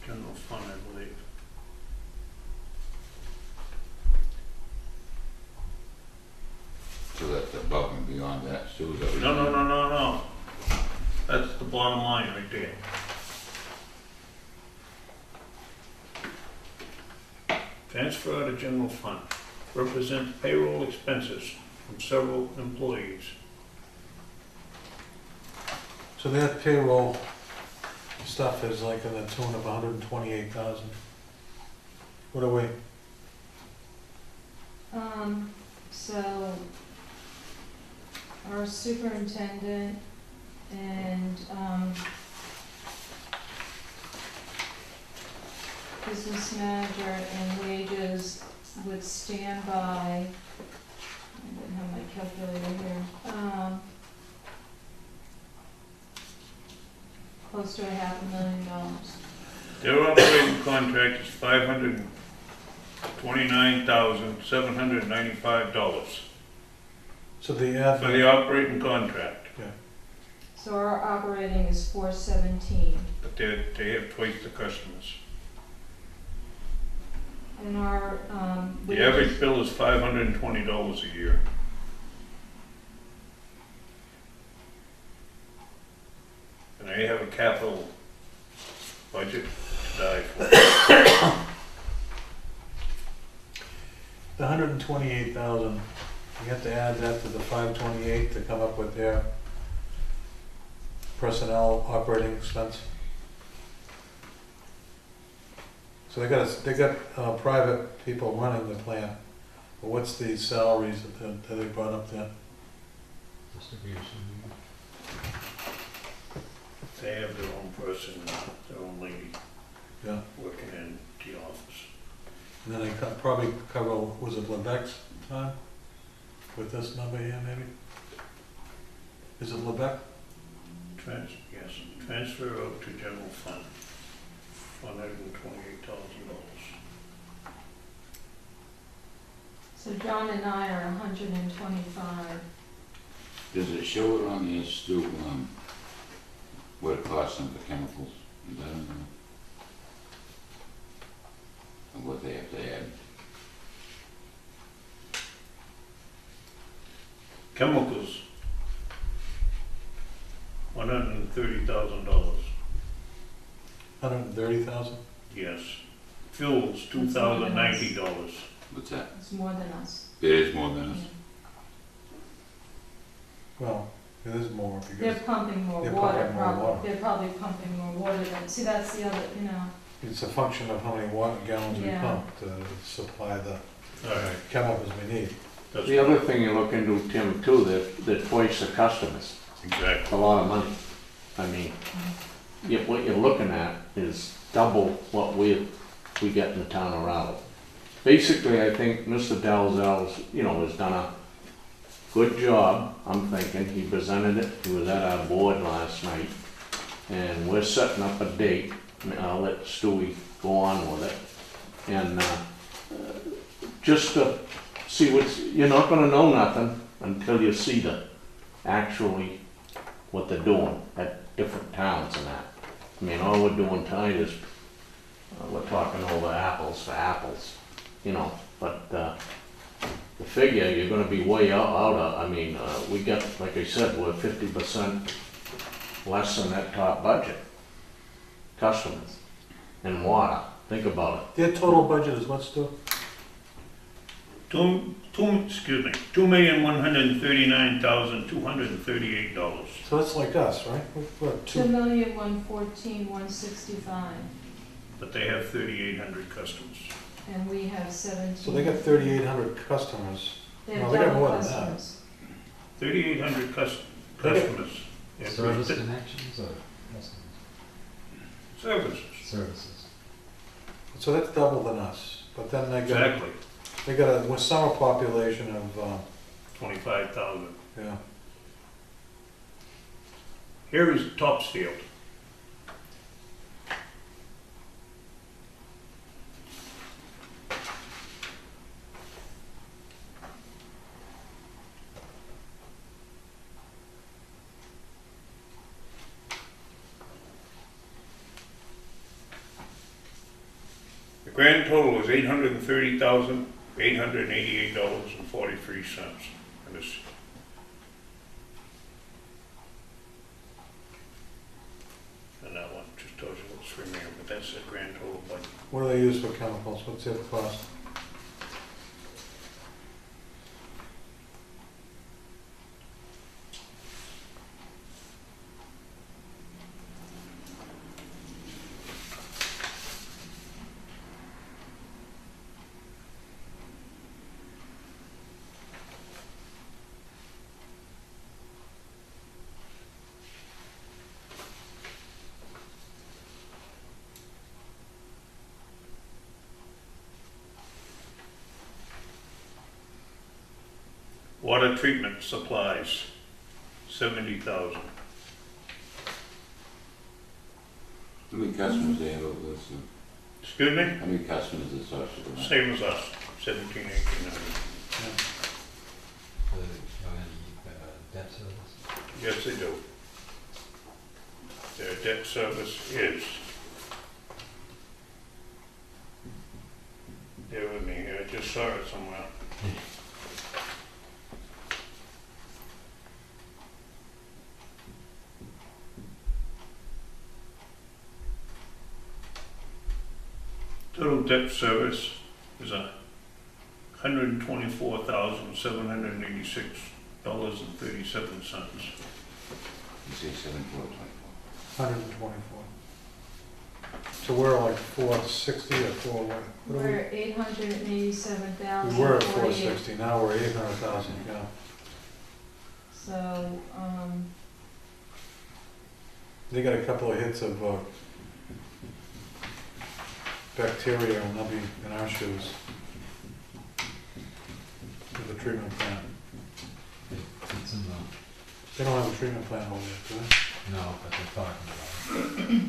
general fund, I believe. So that's above and beyond that, Stu, is that what you're No, no, saying? no, no, no. That's the bottom line right there. Transfer out of general fund. Represent payroll expenses from several employees. So that payroll stuff is like in the tune of 128,000. What are we? So our superintendent and, business manager and wages would stand by, I didn't have my calculator here, close to $500,000. Their operating contract is $529,795 So the for the operating contract. So our operating is $417, But they have twice the customers. and our, The average bill is $520 a year. And they have a capital budget to die for. The 128,000, you have to add that to the 528 to come up with their personnel operating expense. So they got private people running the plant, but what's the salaries that they brought up there? Distribution. They have their own person, their own lady Yeah, working in the office. and then they probably cover, was it Lebec's time? With this number here, maybe? Is it Lebec? Yes, transfer out to general fund, $128,000. So John and I are 125. Does it show it on the Stu, what it costs them for chemicals? Is that in there? And what they have to add? Chemicals, $130,000. 130,000? Yes. Fuels, $2,090. What's that? It's more than us. It is more than us. Well, it is more They're because pumping more They're water, pumping more water. they're probably pumping more water than, see, that's the other, you know, it's a function of how many water gallons we Yeah. pump to supply the All right. chemicals we need. That's The other thing you look into, Tim, too, they're twice the customers. It's exactly. a lot of money. I mean, what you're looking at is double what we get in the town of Rowley. Basically, I think Mr. Dalzell's, has done a good job, I'm thinking. He presented it, he was at our board last night, and we're setting up a date, and I'll let Stewie go on with it. And, just to see you're not gonna know nothing until you see actually what they're doing at different towns and that. I mean, all we're doing tonight is, we're talking over apples for apples, but, the figure, you're gonna be way out of, I mean, we got, like I said, we're 50% less than that top budget. Customers and water, think about it. Their total budget is what, Stu? $2,139,238. So that's like us, right? We're at 2,114,165, But they have 3,800 customers. and we have 17. So they got 3,800 customers. They have no, they got double more than that. customers. 3,800 customers. Yeah, Service connections or customers? Services, Services. So that's double than us. But then exactly. they got a summer population of, 25,000. yeah. Here is Topsfield. The grand total is $830,888.43. And this. And that one just tells you what's remaining, but that's the grand total budget. What do they use for chemicals? What's their cost? Water treatment supplies, 70,000. How many customers they have over this? Excuse me? How many customers is such? Same as us, 17, 1,800. Do they have any debt service? Yes, they do. Their debt service is. Bear with me here, I just saw it somewhere. Total debt service is $124,786.37. You say 7,424. 124. So we're like 460 or 4 what? What are We're 887,000. we were at 460, now we're 800,000, yeah. So, They got a couple of hits of bacteria and they'll be in our shoes with the treatment plant. It's in the, They don't have a treatment plant over there, do they? no, but they're talking about it.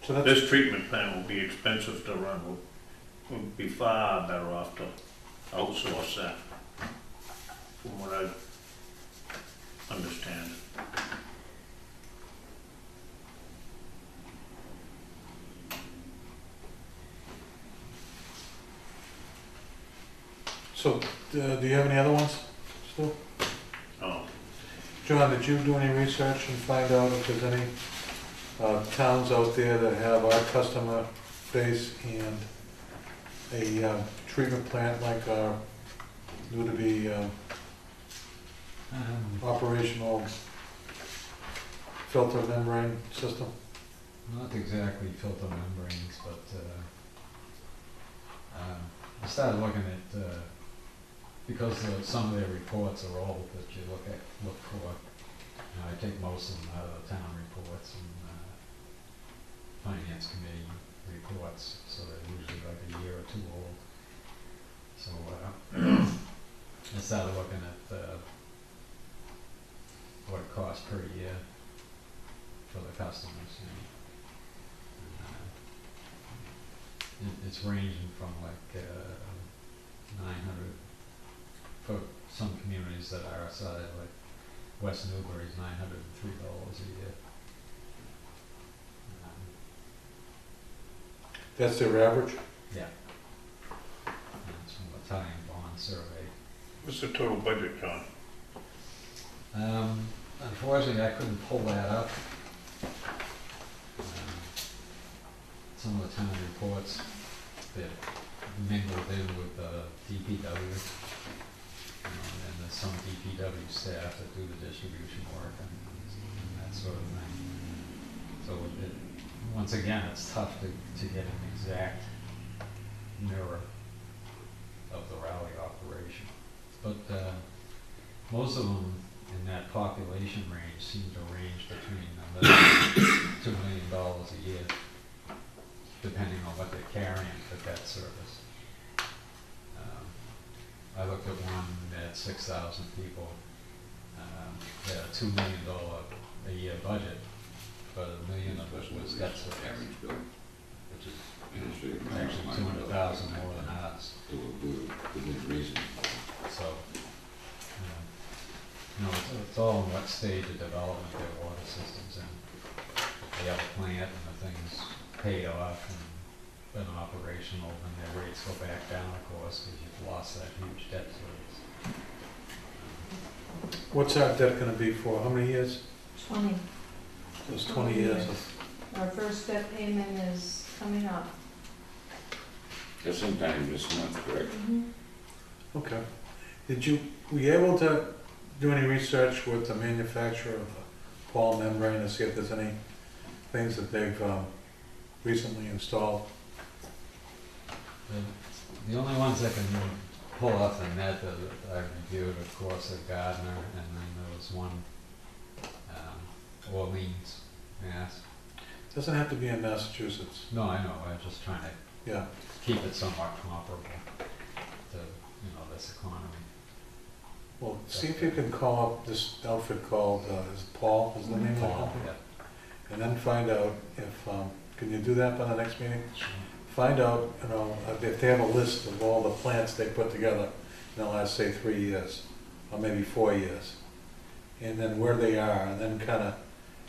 So that's, This treatment plant will be expensive to run. We'll be far better off to outsource that, from what I understand. so do you have any other ones still? Oh, John, did you do any research and find out if there's any towns out there that have our customer base and a treatment plant like our due to be operational filter membrane system? Not exactly filter membranes, but I started looking at, because some of their reports are old that you look for. I take most of them out of the town reports and finance committee reports, so they're usually like a year or two old. So I started looking at what it costs per year for the customers. It's ranging from like 900 for some communities that are outside, like West Newbury's $903 a year. That's their average? Yeah. And it's from the Italian bond survey. What's the total budget, John? Unfortunately, I couldn't pull that up. Some of the town reports that mingled in with DPW, and there's some DPW staff that do the distribution work and that sort of thing. So once again, it's tough to get an exact mirror of the Raleigh operation. But most of them in that population range seem to range between $1 million to $2 million a year, depending on what they're carrying for debt service. I looked at one that had 6,000 people. They had a $2 million a year budget, but $1 million of it was debt service, Average bill, which is industry. actually 200,000 more than ours. Within reason. So, it's all in what stage of development their water system's in. If they have a plant and the thing's paid off and been operational, then their rates go back down, of course, because you've lost that huge debt service. What's our debt gonna be for, how many years? 20. Those 20 years. Our first debt payment is coming up. That's sometime this month, correct? Okay. Were you able to do any research with the manufacturer of the Paul membrane to see if there's any things that they've recently installed? The only ones I can pull off the net that I reviewed, of course, are Gardner, and then there was one, Orleans, Mass. Doesn't have to be in Massachusetts. No, I know, I'm just trying to Yeah. keep it somewhat comparable to, this economy. Well, see if you can call up this outfit called, is it Paul, is the name of the Paul, company? yeah. And then find out if, can you do that by the next meeting? Find out, if they have a list of all the plants they put together in the last, say, 3 years, or maybe 4 years. And then where they are, and then kinda,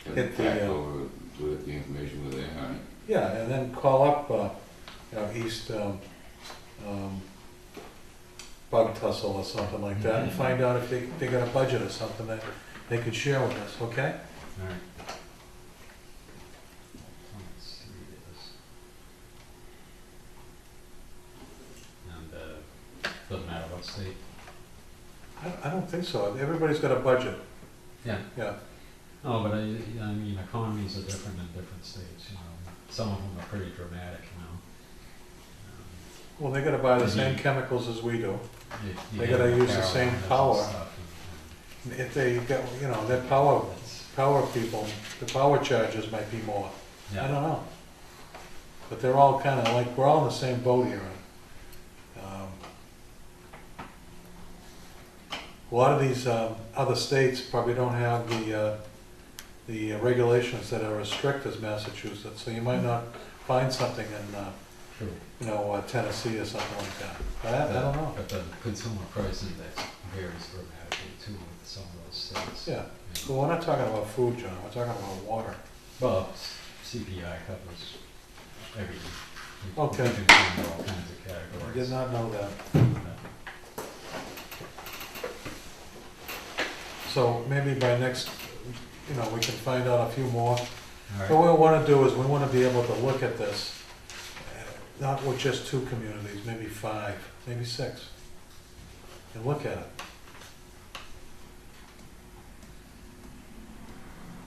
Hit the, Back over with the information where they are. yeah, and then call up, East, Bug Tussle or something like that, and find out if they got a budget or something that they could share with us, okay? All right. Let's see this. And, doesn't matter what state. I don't think so, everybody's got a budget, Yeah. yeah. No, but I mean, economies are different in different states, Some of them are pretty dramatic, Well, they gotta buy the same chemicals as we do. You They have gotta use the Carolinas same and power. stuff, If they get, their power people, the power charges might be more. Yeah. I don't know. But they're all kind of like, we're all in the same boat here. A lot of these other states probably don't have the regulations that are as strict as Massachusetts, so you might not find something in, True. Tennessee or something like that. I don't know. But the consumer price index varies dramatically too with some of those states. Yeah, well, we're not talking about food, John, we're talking about water. Well, CPI covers everything. Okay. You can find all kinds of I categories. did not know that. So maybe by next, we can find out a few more All What right, we wanna do is, we wanna be able to look at this, not with just 2 communities, maybe 5, maybe 6, and look at it.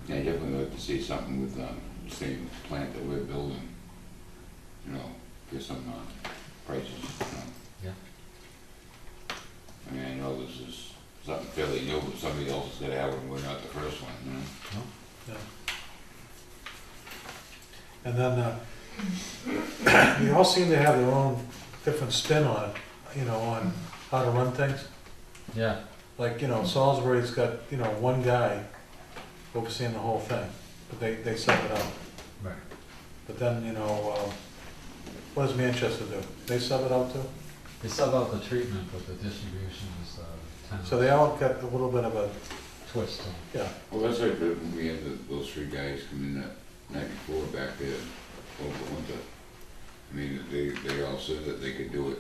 Yeah, I'd definitely like to see something with, the same plant that we're building. You know, get some, prices, you know. yeah. I mean, I know this is something fairly new, but somebody else is gonna have it, and we're not the first one, you know? No? Yeah. And then, they all seem to have their own different spin on it, you know, on how to run things. Yeah, Like, you know, Salisbury's got, you know, one guy overseeing the whole thing, but they sub it out. right. But then, you know, what does Manchester do? They sub it out too? They sub out the treatment, but the distribution is, tenant. So they all got a little bit of a, Twist on. yeah, Well, that's like when we had those 3 guys come in that night before back there over winter. I mean, they all said that they could do it,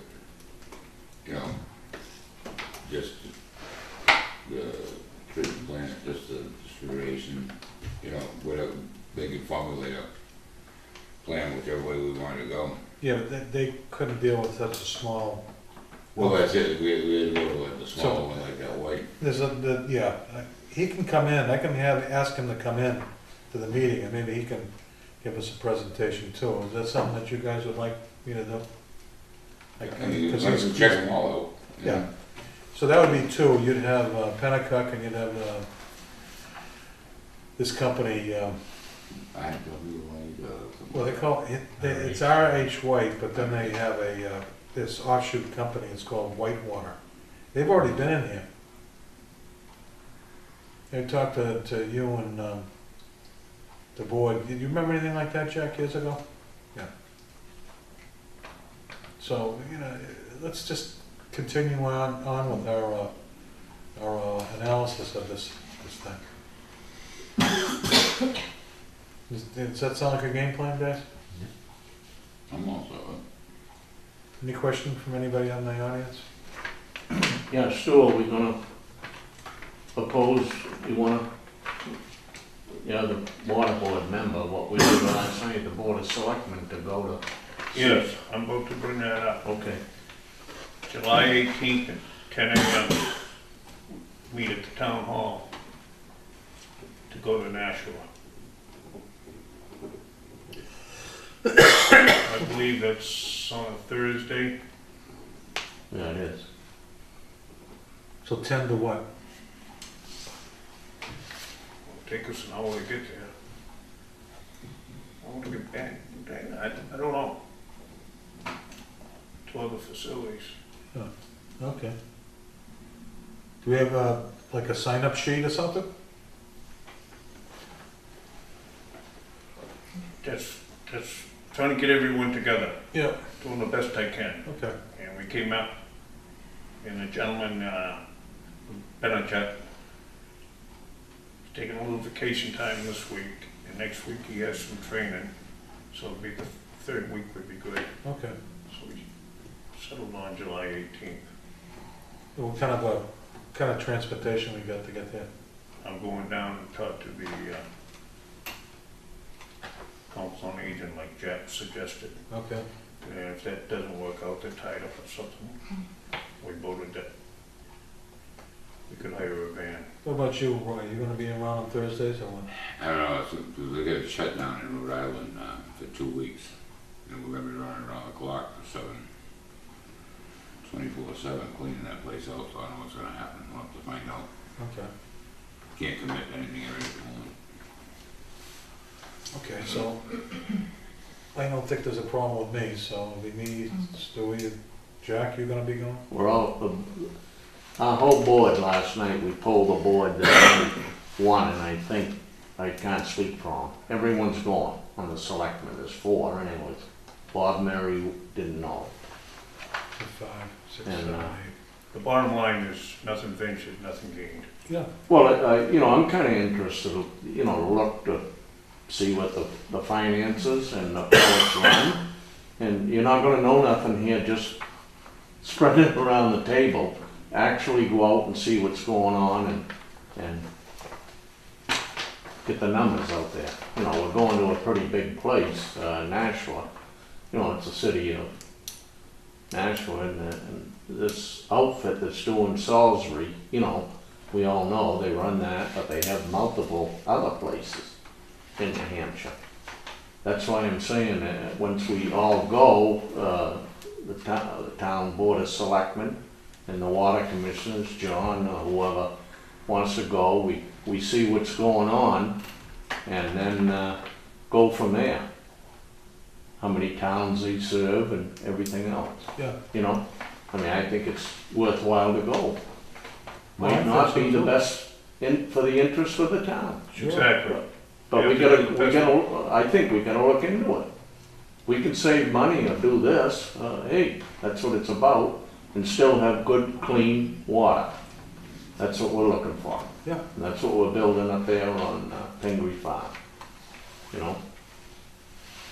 you know, just the treatment plant, just the distribution, you know, whatever, they could formulate a plan whichever way we wanted to go. yeah, but they couldn't deal with such a small, Well, that's it, we had to go to like the smaller one like that white. yeah, he can come in, I can ask him to come in to the meeting, and maybe he can give us a presentation too. Is that something that you guys would like me to do? Like, I mean, 'cause like he's- to check them all out. you know? Yeah. So that would be 2, you'd have Pennacook and you'd have this company, well, they call it, it's RH White, but then they have this offshoot company, it's called Whitewater. They've already been in here. They talked to you and the board. Did you remember anything like that, Jack, years ago? Yeah. So, you know, let's just continue on with our analysis of this thing. Does that sound like a game plan, guys? I'm also, Any questions from anybody in the audience? Yeah, Stu, are we gonna propose, you wanna, yeah, the water board member, what we did last night, the board of selectmen to go to. Yes, I'm about to bring that up. Okay, July 18th at 10 a.m. Meet at the town hall to go to Nashua. I believe that's on a Thursday. yeah, it is. So 10 to what? It'll take us an hour to get there. I want to get back. I don't know. To other facilities. Okay. Do we have like a sign-up sheet or something? Just trying to get everyone together, Yeah. doing the best I can. Okay. And we came out, and the gentleman, Benachek, is taking a little vacation time this week, and next week he has some training, so it'll be the 3rd week would be good. Okay. So we settled on July 18th. What kind of transportation we got to get there? I'm going down and talk to the council on agent like Jack suggested. Okay. And if that doesn't work out, they're tied up or something. We voted that we could hire a van. What about you, Roy? You gonna be around on Thursdays or what? I don't know, they got a shutdown in Rhode Island, for 2 weeks. And we're gonna be running around the clock for 24/7 cleaning that place out, so I don't know what's gonna happen, we'll have to find out. Okay. Can't commit to anything right at the moment. Okay, so I don't think there's a problem with me, so it'll be me, Stewie, Jack, you gonna be going? We're all, our whole board last night, we polled the board that one, and I think, I can't speak for them. Everyone's going on the selectmen, there's 4 anyways. Bob Mary didn't know. 5, 6, And, 7, 8. The bottom line is nothing ventured, nothing gained. Yeah. Well, you know, I'm kinda interested, you know, to look to see what the finances and how it's run. And you're not gonna know nothing here, just spread it around the table. Actually go out and see what's going on and get the numbers out there. You know, we're going to a pretty big place, Nashua. You know, it's a city of Nashua, and this outfit that's doing Salisbury, you know, we all know they run that, but they have multiple other places in New Hampshire. That's why I'm saying that once we all go, the town board of selectmen and the water commissioners, John, or whoever wants to go, we see what's going on, and then go from there. How many towns they serve and everything else, Yeah. you know? I mean, I think it's worthwhile to go. Well, I Might think not so be the too. best for the interest of the town. Exactly. But we gotta, I think we gotta look into it. We can save money or do this, hey, that's what it's about, and still have good, clean water. That's what we're looking for. Yeah. And that's what we're building up there on Pingree Farm, you know?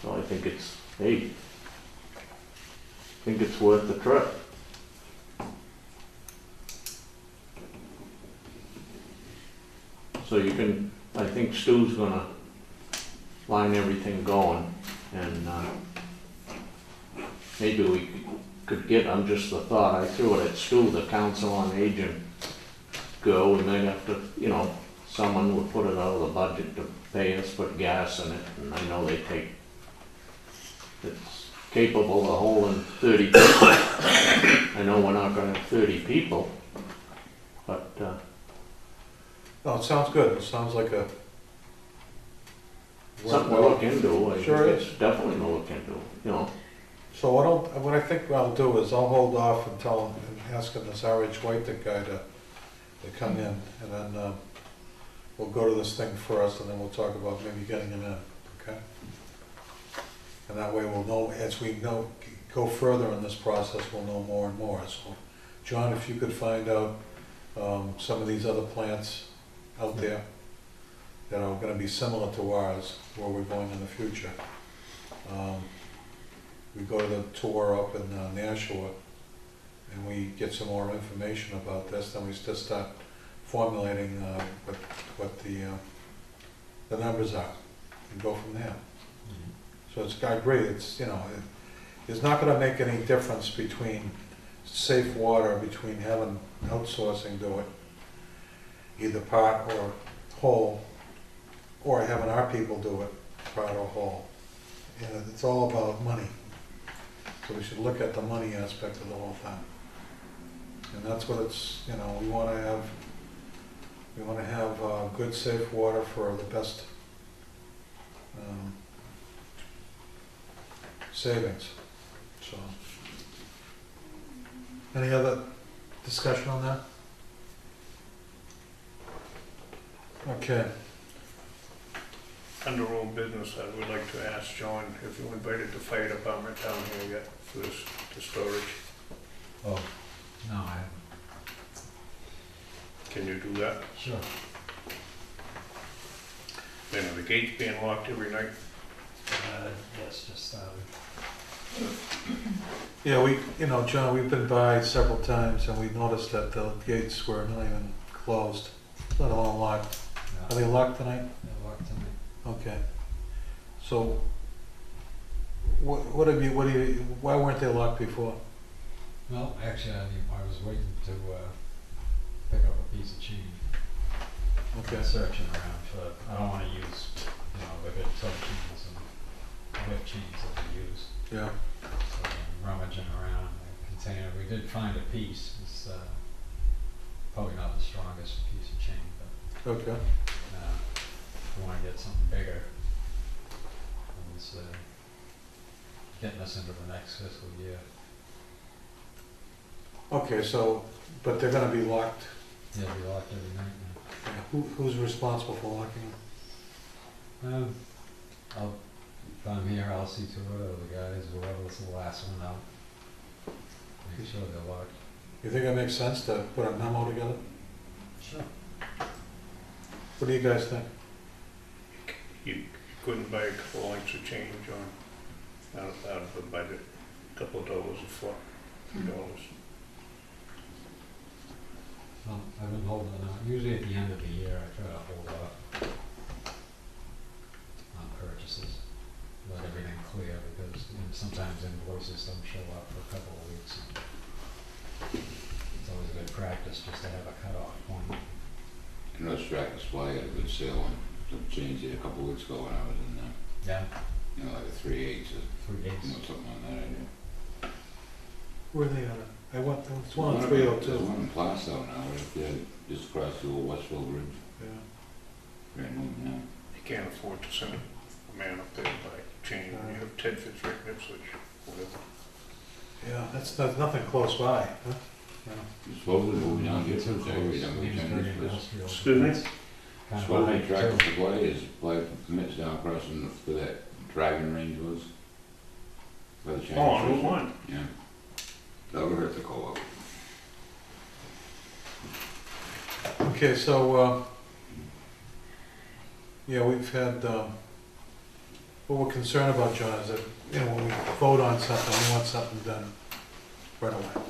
So I think it's, hey, I think it's worth the trip. So you can, I think Stu's gonna line everything going, and maybe we could get, I'm just the thought, I threw it at Stu, the council on aging girl, we might have to, you know, someone would put it out of the budget to pay us, put gas in it, and I know they take, it's capable of holding 30 people. I know we're not gonna have 30 people, but, No, it sounds good. It sounds like a. something to look into. I Sure think is. it's definitely to look into, you know. So what I think I'll do is I'll hold off and tell him, and ask him this R.H. White guy to come in, and then we'll go to this thing first, and then we'll talk about maybe getting him in, okay? And that way we'll know, as we go further in this process, we'll know more and more. So, John, if you could find out some of these other plants out there that are gonna be similar to ours, where we're going in the future. We go to the tour up in Nashua, and we get some more information about this, then we just start formulating what the numbers are, and go from there. So it's got great, it's, you know, it's not gonna make any difference between safe water, between having outsourcing do it, either part or whole, or having our people do it, part or whole. And it's all about money. So we should look at the money aspect of the whole thing. And that's what it's, you know, we wanna have good, safe water for the best savings, so. Any other discussion on that? Okay. Under old business, I would like to ask John if you invited the fire department down here yet for this, the storage. Oh, no, I haven't. Can you do that? Sure. Then are the gates being locked every night? Yes, just started. Yeah, you know, John, we've been by several times and we noticed that the gates were not even closed, let alone locked. Are they locked tonight? They're locked tonight. Okay. So, why weren't they locked before? Well, actually, I was waiting to pick up a piece of chain. Okay. Searching around for, I don't wanna use, you know, the good toe chains and whip chains that we use. Yeah. So I'm rummaging around the container. We did find a piece. It's probably not the strongest piece of chain, but Okay. we want to get something bigger. And it's getting us into the next fiscal year. Okay, so, but they're gonna be locked. Yeah, we locked every night Who's responsible for locking them? If I'm here, I'll see to it, or the guys, whoever's the last one out. Make sure they're locked. You think it makes sense to put a memo together? Sure. What do you guys think? You couldn't buy a couple lengths of chain, John, out of the budget, a couple of dollars a foot, $2. Well, I've been holding out. Usually at the end of the year, I try to hold off. let everything clear, because sometimes invoices don't show up for a couple of weeks. It's always a good practice just to have a cutoff point. I know Stratton Supply had a good sale on some change there a couple of weeks ago when I was in there. Yeah, You know, like a 3/8, 3 days. you know, something on that idea. Where are they at? I went, it's one on There's 302. one in Plastow now, right there, just across the old Westfield Bridge. Yeah. Brand new now. You can't afford to send a man up there by chain, you have Ted Fitzrick, Ipswich, whatever. Yeah, that's nothing close by, huh? Yeah. You're supposed to move down here Too to close. area, down Seems by very 10 years. industrial. Excuse me? It's kind of Supposed to high, be Tractor too. Supply is applied for permits down across in where that driving range was. By the Chinese. Oh, on Route restaurant. 1. Yeah. That'll hurt the co-op. Okay, so, yeah, we've had, what we're concerned about, John, is that, you know, when we vote on something, we want something done right away.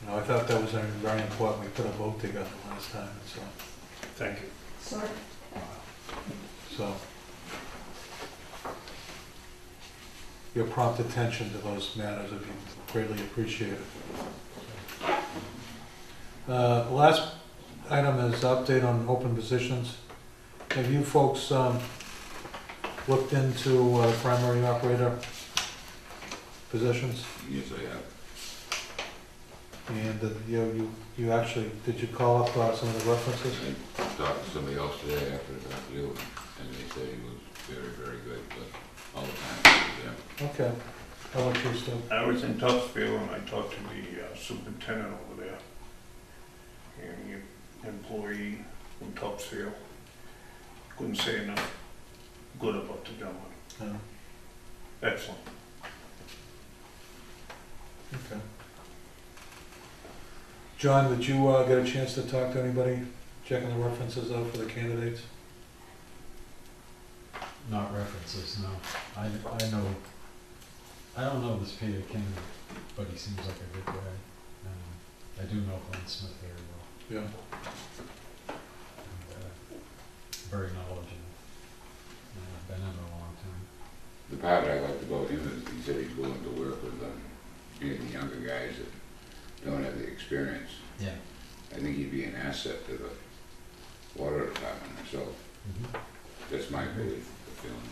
You know, I thought that was very important, we put a vote together last time, so, Thank you. Sorry. so. Your prompt attention to those matters would be greatly appreciated. Last item is update on open positions. Have you folks looked into primary operator positions? Yes, I have. And you actually, did you call up some of the references? I talked to somebody else today after you, and they said he was very, very good, but all the time he was there. Okay. How about you, Stu? I was in Topsfield and I talked to the superintendent over there. And the employee from Topsfield couldn't say enough good about the gentleman. Excellent. Okay. John, did you get a chance to talk to anybody, checking the references out for the candidates? Not references, no. I know, I don't know this Peter King, but he seems like a good guy. I do know Glenn Smith very well. Yeah. And, very knowledgeable. Been in a long time. The part I liked about him is he said he's willing to work with any of the younger guys that don't have the experience. Yeah. I think he'd be an asset to the water department myself. Mhm. That's my belief, the feeling.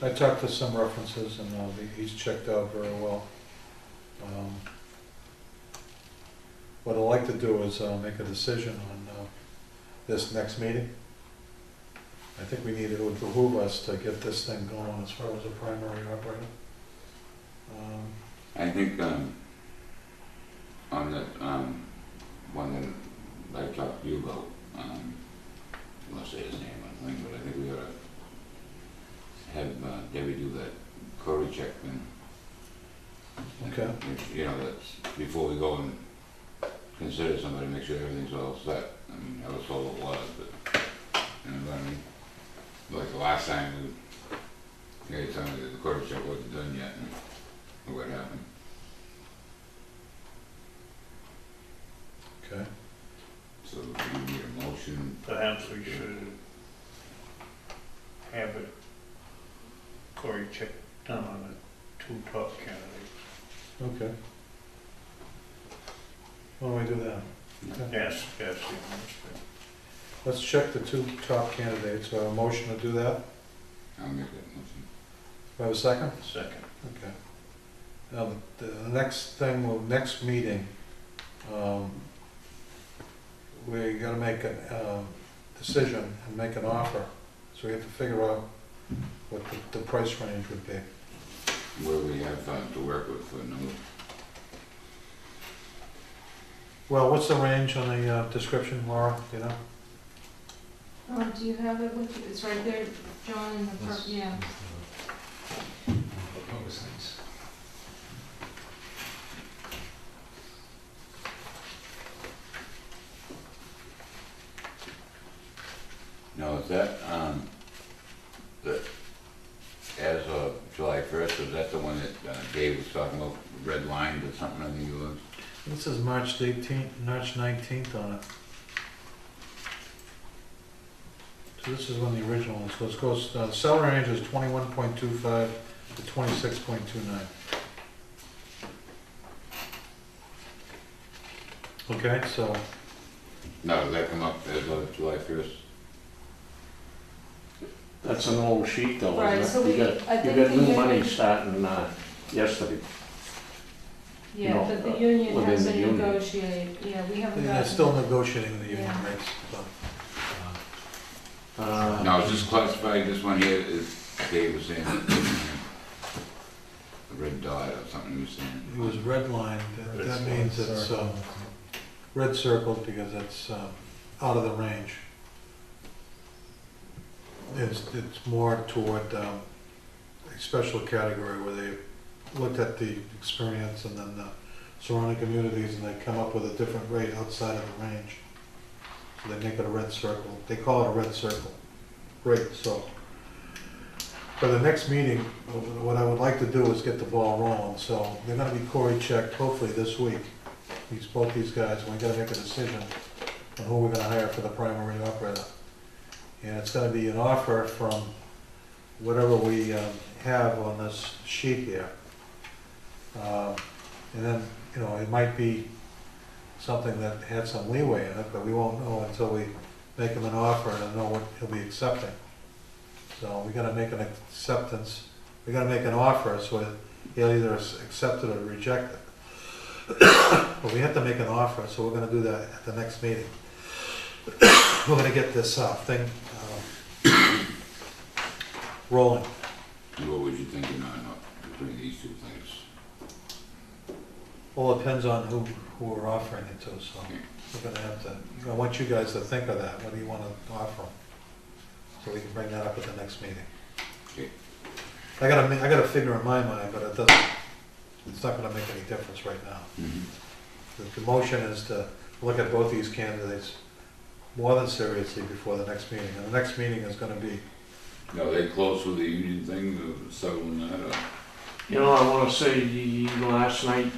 I talked to some references and he's checked out very well. What I'd like to do is make a decision on this next meeting. I think we need, it would behoove us to get this thing going as far as a primary operator. I think on the one that I talked to you about, I won't say his name on the thing, but I think we ought to have Debbie do that Cory check thing. Okay. You know, that's before we go and consider somebody, make sure everything's all set. I mean, I was told it was, but, you know what I mean? Like the last time, they told me that the Cory check wasn't done yet, and what happened. Okay. So you need a motion. Perhaps we should have it, Cory check done on the two top candidates. Okay. Why don't we do that? Okay. Yes, yes, yeah, Let's check the two top candidates. Do I have a motion to do that? I'll make that motion. Do I have a second? second. Okay. Now, the next thing, next meeting, we gotta make a decision and make an offer. So we have to figure out what the price range would be. Where we have to work with for number. Well, what's the range on the description, Laura, do you know? Do you have it with you? It's right there, John, in the, This- yeah. this, propose things. Now, is that, as of July 1st, was that the one that Dave was talking about, red line or something, I think it was? This is March 18th, March 19th on it. this is when the original is, so it goes, the salary range is 21.25 to 26.29. Okay, so, Now, does that come up as of July 1st? That's an old sheet though, Right, isn't so it? we- You I got think the new money union- starting, yesterday. Yeah, No, but the union within the hasn't union. negotiated, yeah, we haven't they're gotten. still negotiating the union Yeah. rates, so. Now, is this classified, this one here is, Dave was saying, a red dot or something he was saying? It was redlined, that means it's red circled because it's out of the range. It's more toward a special category where they looked at the experience and then the surrounding communities and they come up with a different rate outside of the range. So they make it a red circle. They call it a red circle rate, so. For the next meeting, what I would like to do is get the ball rolling, so they're gonna be Cory checked hopefully this week. Both these guys, and we gotta make a decision on who we're gonna hire for the primary operator. And it's gonna be an offer from whatever we have on this sheet here. And then, you know, it might be something that had some leeway in it, but we won't know until we make him an offer and know what he'll be accepting. So we gotta make an acceptance, we gotta make an offer so that he'll either accept it or reject it. But we have to make an offer, so we're gonna do that at the next meeting. We're gonna get this thing rolling. What was you thinking on between these two things? Well, it depends on who we're offering it to, so we're gonna have to, I want you guys to think of that, what do you wanna offer them? So we can bring that up at the next meeting. Okay. I got a figure in my mind, but it doesn't, it's not gonna make any difference right now. The motion is to look at both these candidates more than seriously before the next meeting, and the next meeting is gonna be, Now, they close with the union thing, settling that up? You know, I wanna say last night,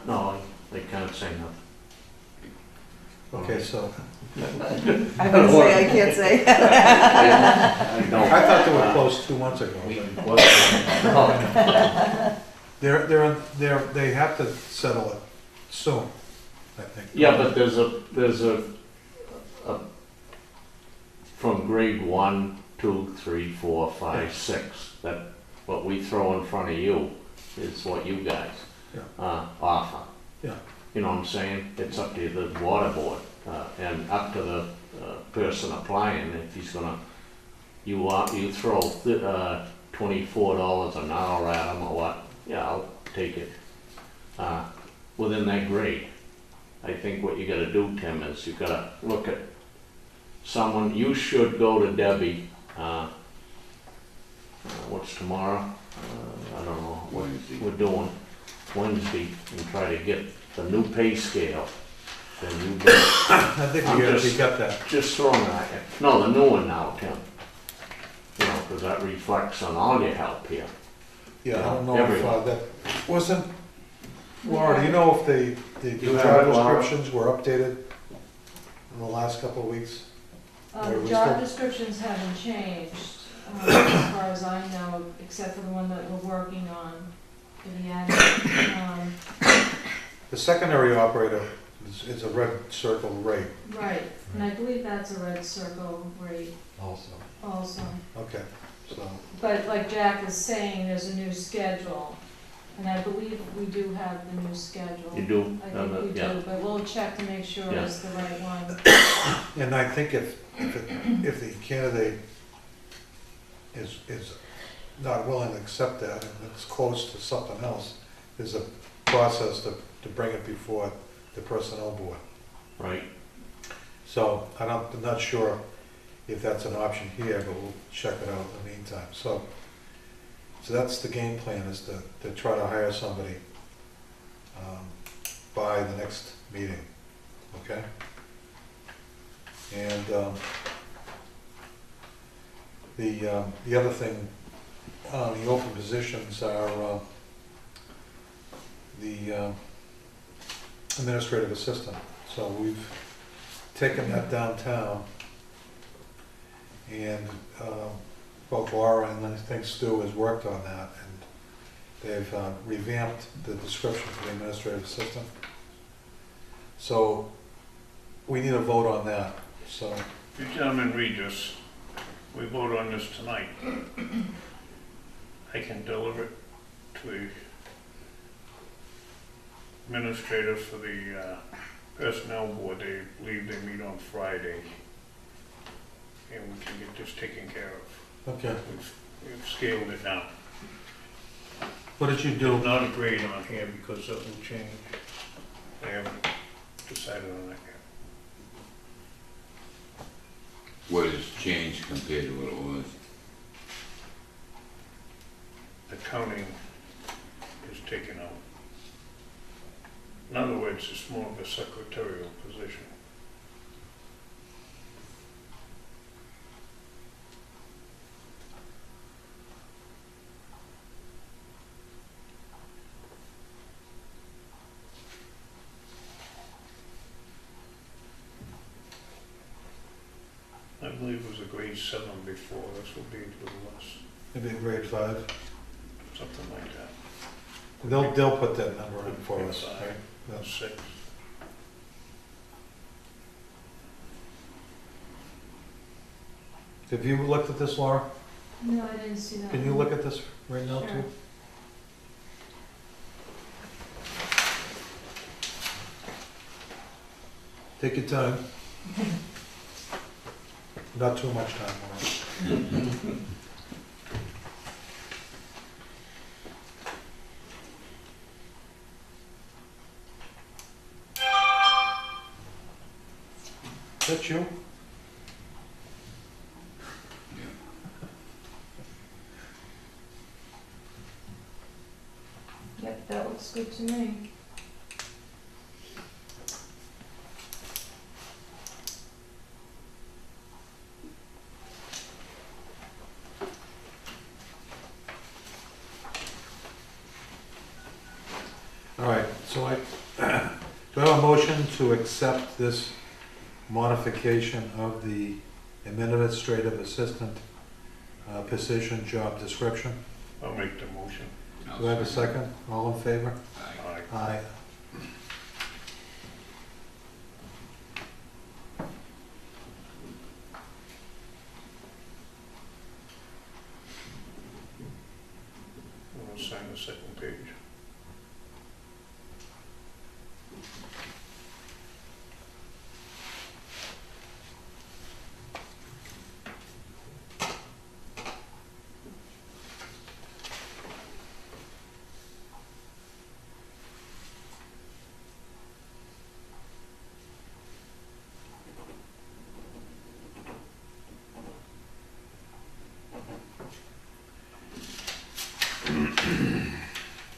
no, they can't say nothing. okay, so, I would say, I can't say. I don't. I thought they were closed 2 months ago. but they have to settle it soon, I think. Yeah, but there's a, from grade 1, 2, 3, 4, 5, 6, that what we throw in front of you is what you guys offer. Yeah. You know what I'm saying? It's up to the water board, and up to the person applying, if he's gonna, you throw $24 an hour at him or what, yeah, I'll take it. Within that grade. I think what you gotta do, Tim, is you gotta look at someone, you should go to Debbie, what's tomorrow? I don't know what Wednesday. we're doing, Wednesday, and try to get the new pay scale. Then you go, I think I'm we already just- got that. just throwing it at you. No, the new one now, Tim. You know, because that reflects on all your help here. Yeah, I don't know if Everyone. that wasn't, Laura, do you know if the You have job it, Laura? descriptions were updated in the last couple of weeks? Where we Job still- descriptions haven't changed, as far as I know, except for the one that we're working on for the admin. The secondary operator is a red circle rate. Right, and I believe that's a red circle rate Also. also. Okay, so, But like Jack is saying, there's a new schedule, and I believe we do have the new schedule. You do? I think we Yeah. do, but we'll check to make sure Yeah. it's the right one. and I think if the candidate is not willing to accept that and it's close to something else, there's a process to bring it before the personnel board. Right. So I'm not sure if that's an option here, but we'll check it out in the meantime. So that's the game plan, is to try to hire somebody by the next meeting, okay? And the other thing, the open positions are the administrative assistant. So we've taken that downtown And both Laura and I think Stu has worked on that, and they've revamped the description for the administrative assistant. So we need a vote on that, so. You gentlemen read this, we vote on this tonight. I can deliver it to the administrator for the personnel board. They believe they meet on Friday. And we can get this taken care of. Okay. We've scaled it down. What did you do? There's not a grade on here because that will change. They haven't decided on that yet. What has changed compared to what it was? The counting is taken out. In other words, it's more of a secretarial position. I believe it was a grade 7 before, this will be a little less, Maybe a grade 5. something like that. They'll put that number in for us, Grade right? five. Yes. 6. Have you looked at this, Laura? No, I didn't see that. Can you look at this right now Sure. too? Take your time. Not too much time, Laura. That's you? Yep, that looks good to me. All right, so do I have a motion to accept this modification of the administrative assistant position job description? I'll make the motion. Do I have a second? All in favor? Aye. Aye. Aye. We'll sign the second page.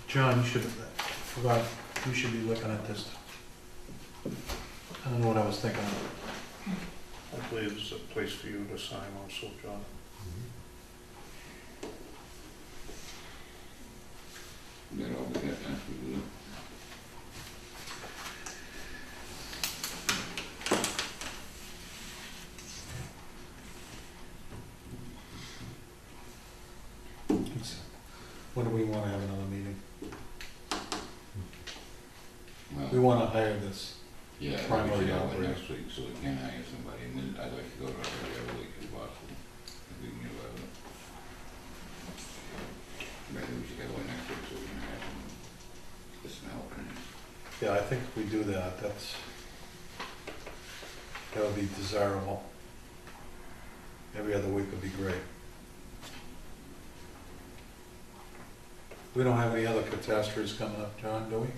John, you should be looking at this. I don't know what I was thinking of. I believe there's a place for you to sign also, John. That all we got time to do. When do we want to have another meeting? Well, We want to hire this. yeah, we primary should have one operator. next week, so we can hire somebody, and then I'd like to go to every other week if possible. If we can get away with it. Maybe we should get one next week, so we can have some, get some help in it. Yeah, I think if we do that, that would be desirable. Every other week would be great. We don't have any other catastrophes coming up, John, do we? Okay.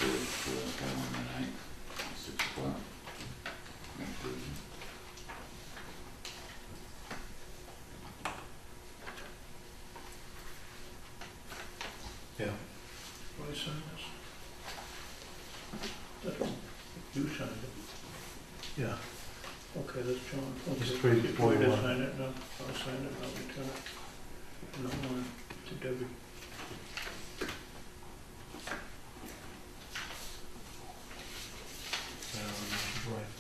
Do it for Calendar night, 6 o'clock. Next Tuesday. Yeah. Do I sign this? You signed it. Yeah. Okay, that's John. Just Okay. three, If four, we just one. sign it now, I'll sign it, I'll return it. No, to Debbie. Right.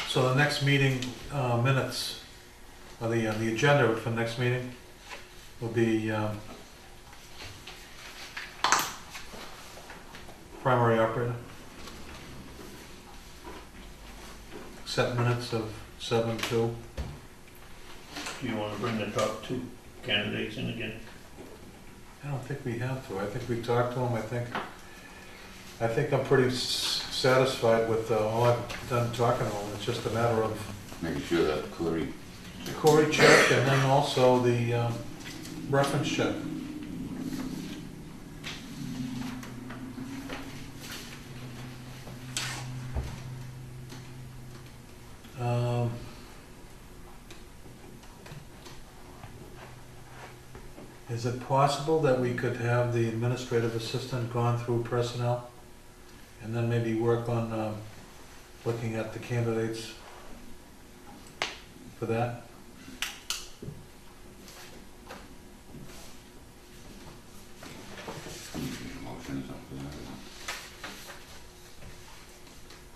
So the next meeting, minutes, or the agenda for next meeting will be, primary operator. Set minutes of 7/2. Do you wanna bring the top two candidates in again? I don't think we have to. I think we talked to them. I think I'm pretty satisfied with all I've done talking to them. It's just a matter of Making sure that Clary, the Cory check and then also the reference check. Is it possible that we could have the administrative assistant gone through personnel and then maybe work on looking at the candidates for that? motion or something like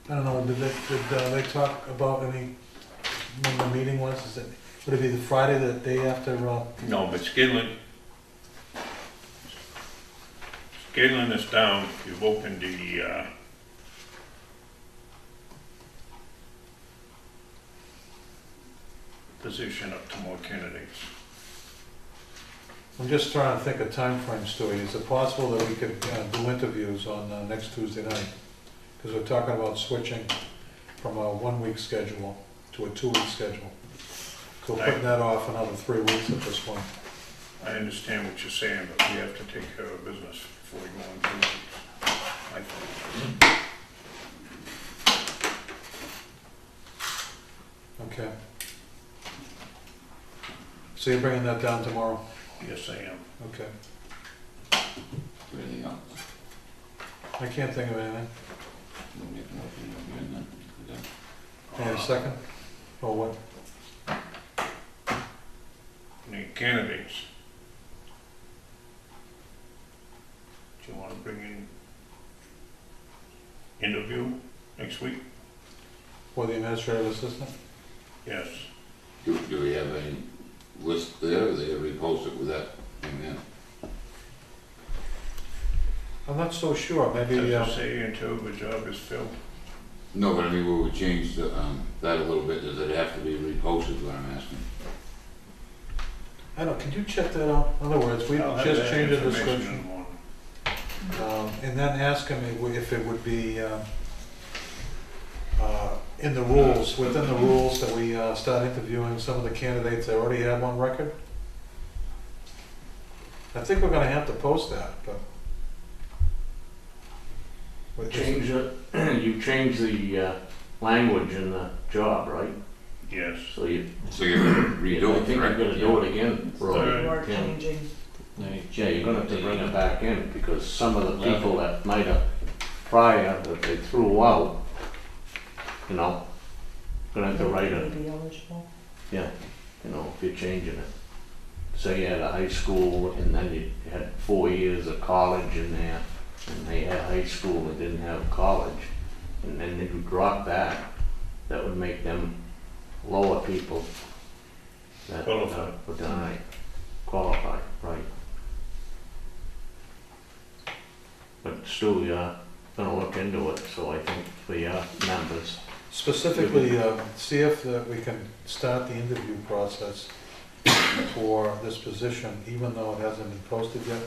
that. I don't know, did they talk about any, when the meeting was? Would it be the Friday, the day after? No, but Scanlon is down, you've opened the, position up to more candidates. I'm just trying to think of timeframes, Stewie. Is it possible that we could do interviews on next Tuesday night? Because we're talking about switching from a 1-week schedule to a 2-week schedule. So we're putting that off another 3 weeks at this point. I understand what you're saying, but we have to take care of business before we go on 2 weeks, I think. Okay. So you're bringing that down tomorrow? Yes, I am. Okay. Anything else? I can't think of anything. We'll make a motion to adjourn then. Is that- Any second? Or what? Need candidates. Do you wanna bring in interview next week? For the administrative assistant? Yes. Do we have any list there, or they repost it with that thing then? I'm not so sure. Maybe, Does it say until the job is filled? No, but I mean, will we change the, that a little bit? Does it have to be reposted, what I'm asking? I don't, can you check that out? In other words, we I'll have just that changed the information description. in the morning. And then ask him if it would be in the rules, within the rules that we start interviewing some of the candidates that already have on record. I think we're gonna have to post that, but. Change it, you change the language in the job, right? Yes. So you, So you're gonna redo I it, think you're correct? gonna do it again, You Roy. are Yeah. changing. Yeah, you're gonna have to bring it back in, because some of the people that might have prior, that they threw out, you know, gonna have to write it, Be eligible. yeah, you know, if you're changing it. Say you had a high school, and then you had 4 years of college in there, and they had high school and didn't have college, and then you drop that, that would make them lower people that Qualify. would deny, qualify, right. But still, you're gonna look into it, so I think for your members, Specifically, see if we can start the interview process for this position, even though it hasn't been posted yet.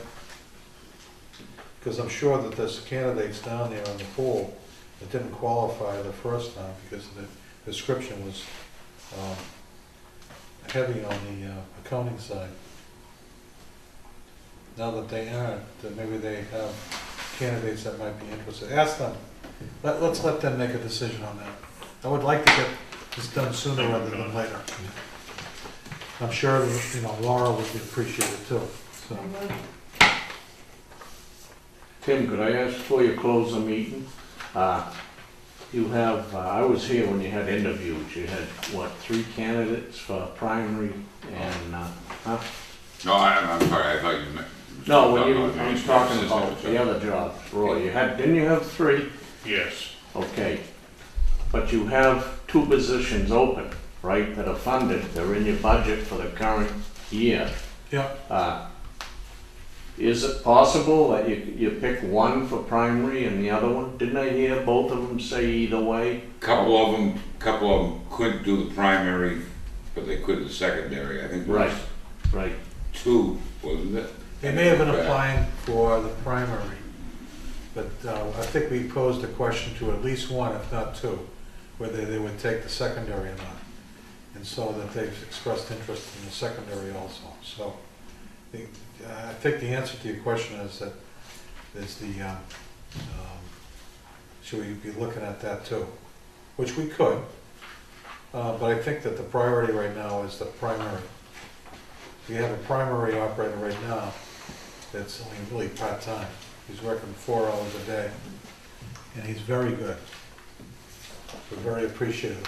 Because I'm sure that there's candidates down there on the pool that didn't qualify the first time because the description was heavy on the accounting side. Now that they aren't, then maybe they have candidates that might be interested. Ask them. Let's let them make a decision on that. I would like to get this done sooner rather than later. I'm sure, Laura would appreciate it too, so. Tim, could I ask before you close the meeting? you have, I was here when you had interviews, you had, what, 3 candidates for primary and, huh? No, I'm sorry, I thought you meant. No, when you, No, I'm it's talking assistant, about so- the other jobs, Roy, you had, didn't you have 3? Yes, Okay, but you have 2 positions open, right, that are funded, they're in your budget for the current year. Yeah, Is it possible that you pick one for primary and the other one? Didn't I hear both of them say either way? Couple of them couldn't do the primary, but they could the secondary, I think there was Right, 2, wasn't it? they may have been applying for the primary, but I think we posed a question to at least one, if not 2, whether they would take the secondary or not. And so that they've expressed interest in the secondary also. So I think the answer to your question is that should we be looking at that too? Which we could, but I think that the priority right now is the primary. We have a primary operator right now that's only really part-time. He's working 4 hours a day, and he's very good. We're very appreciative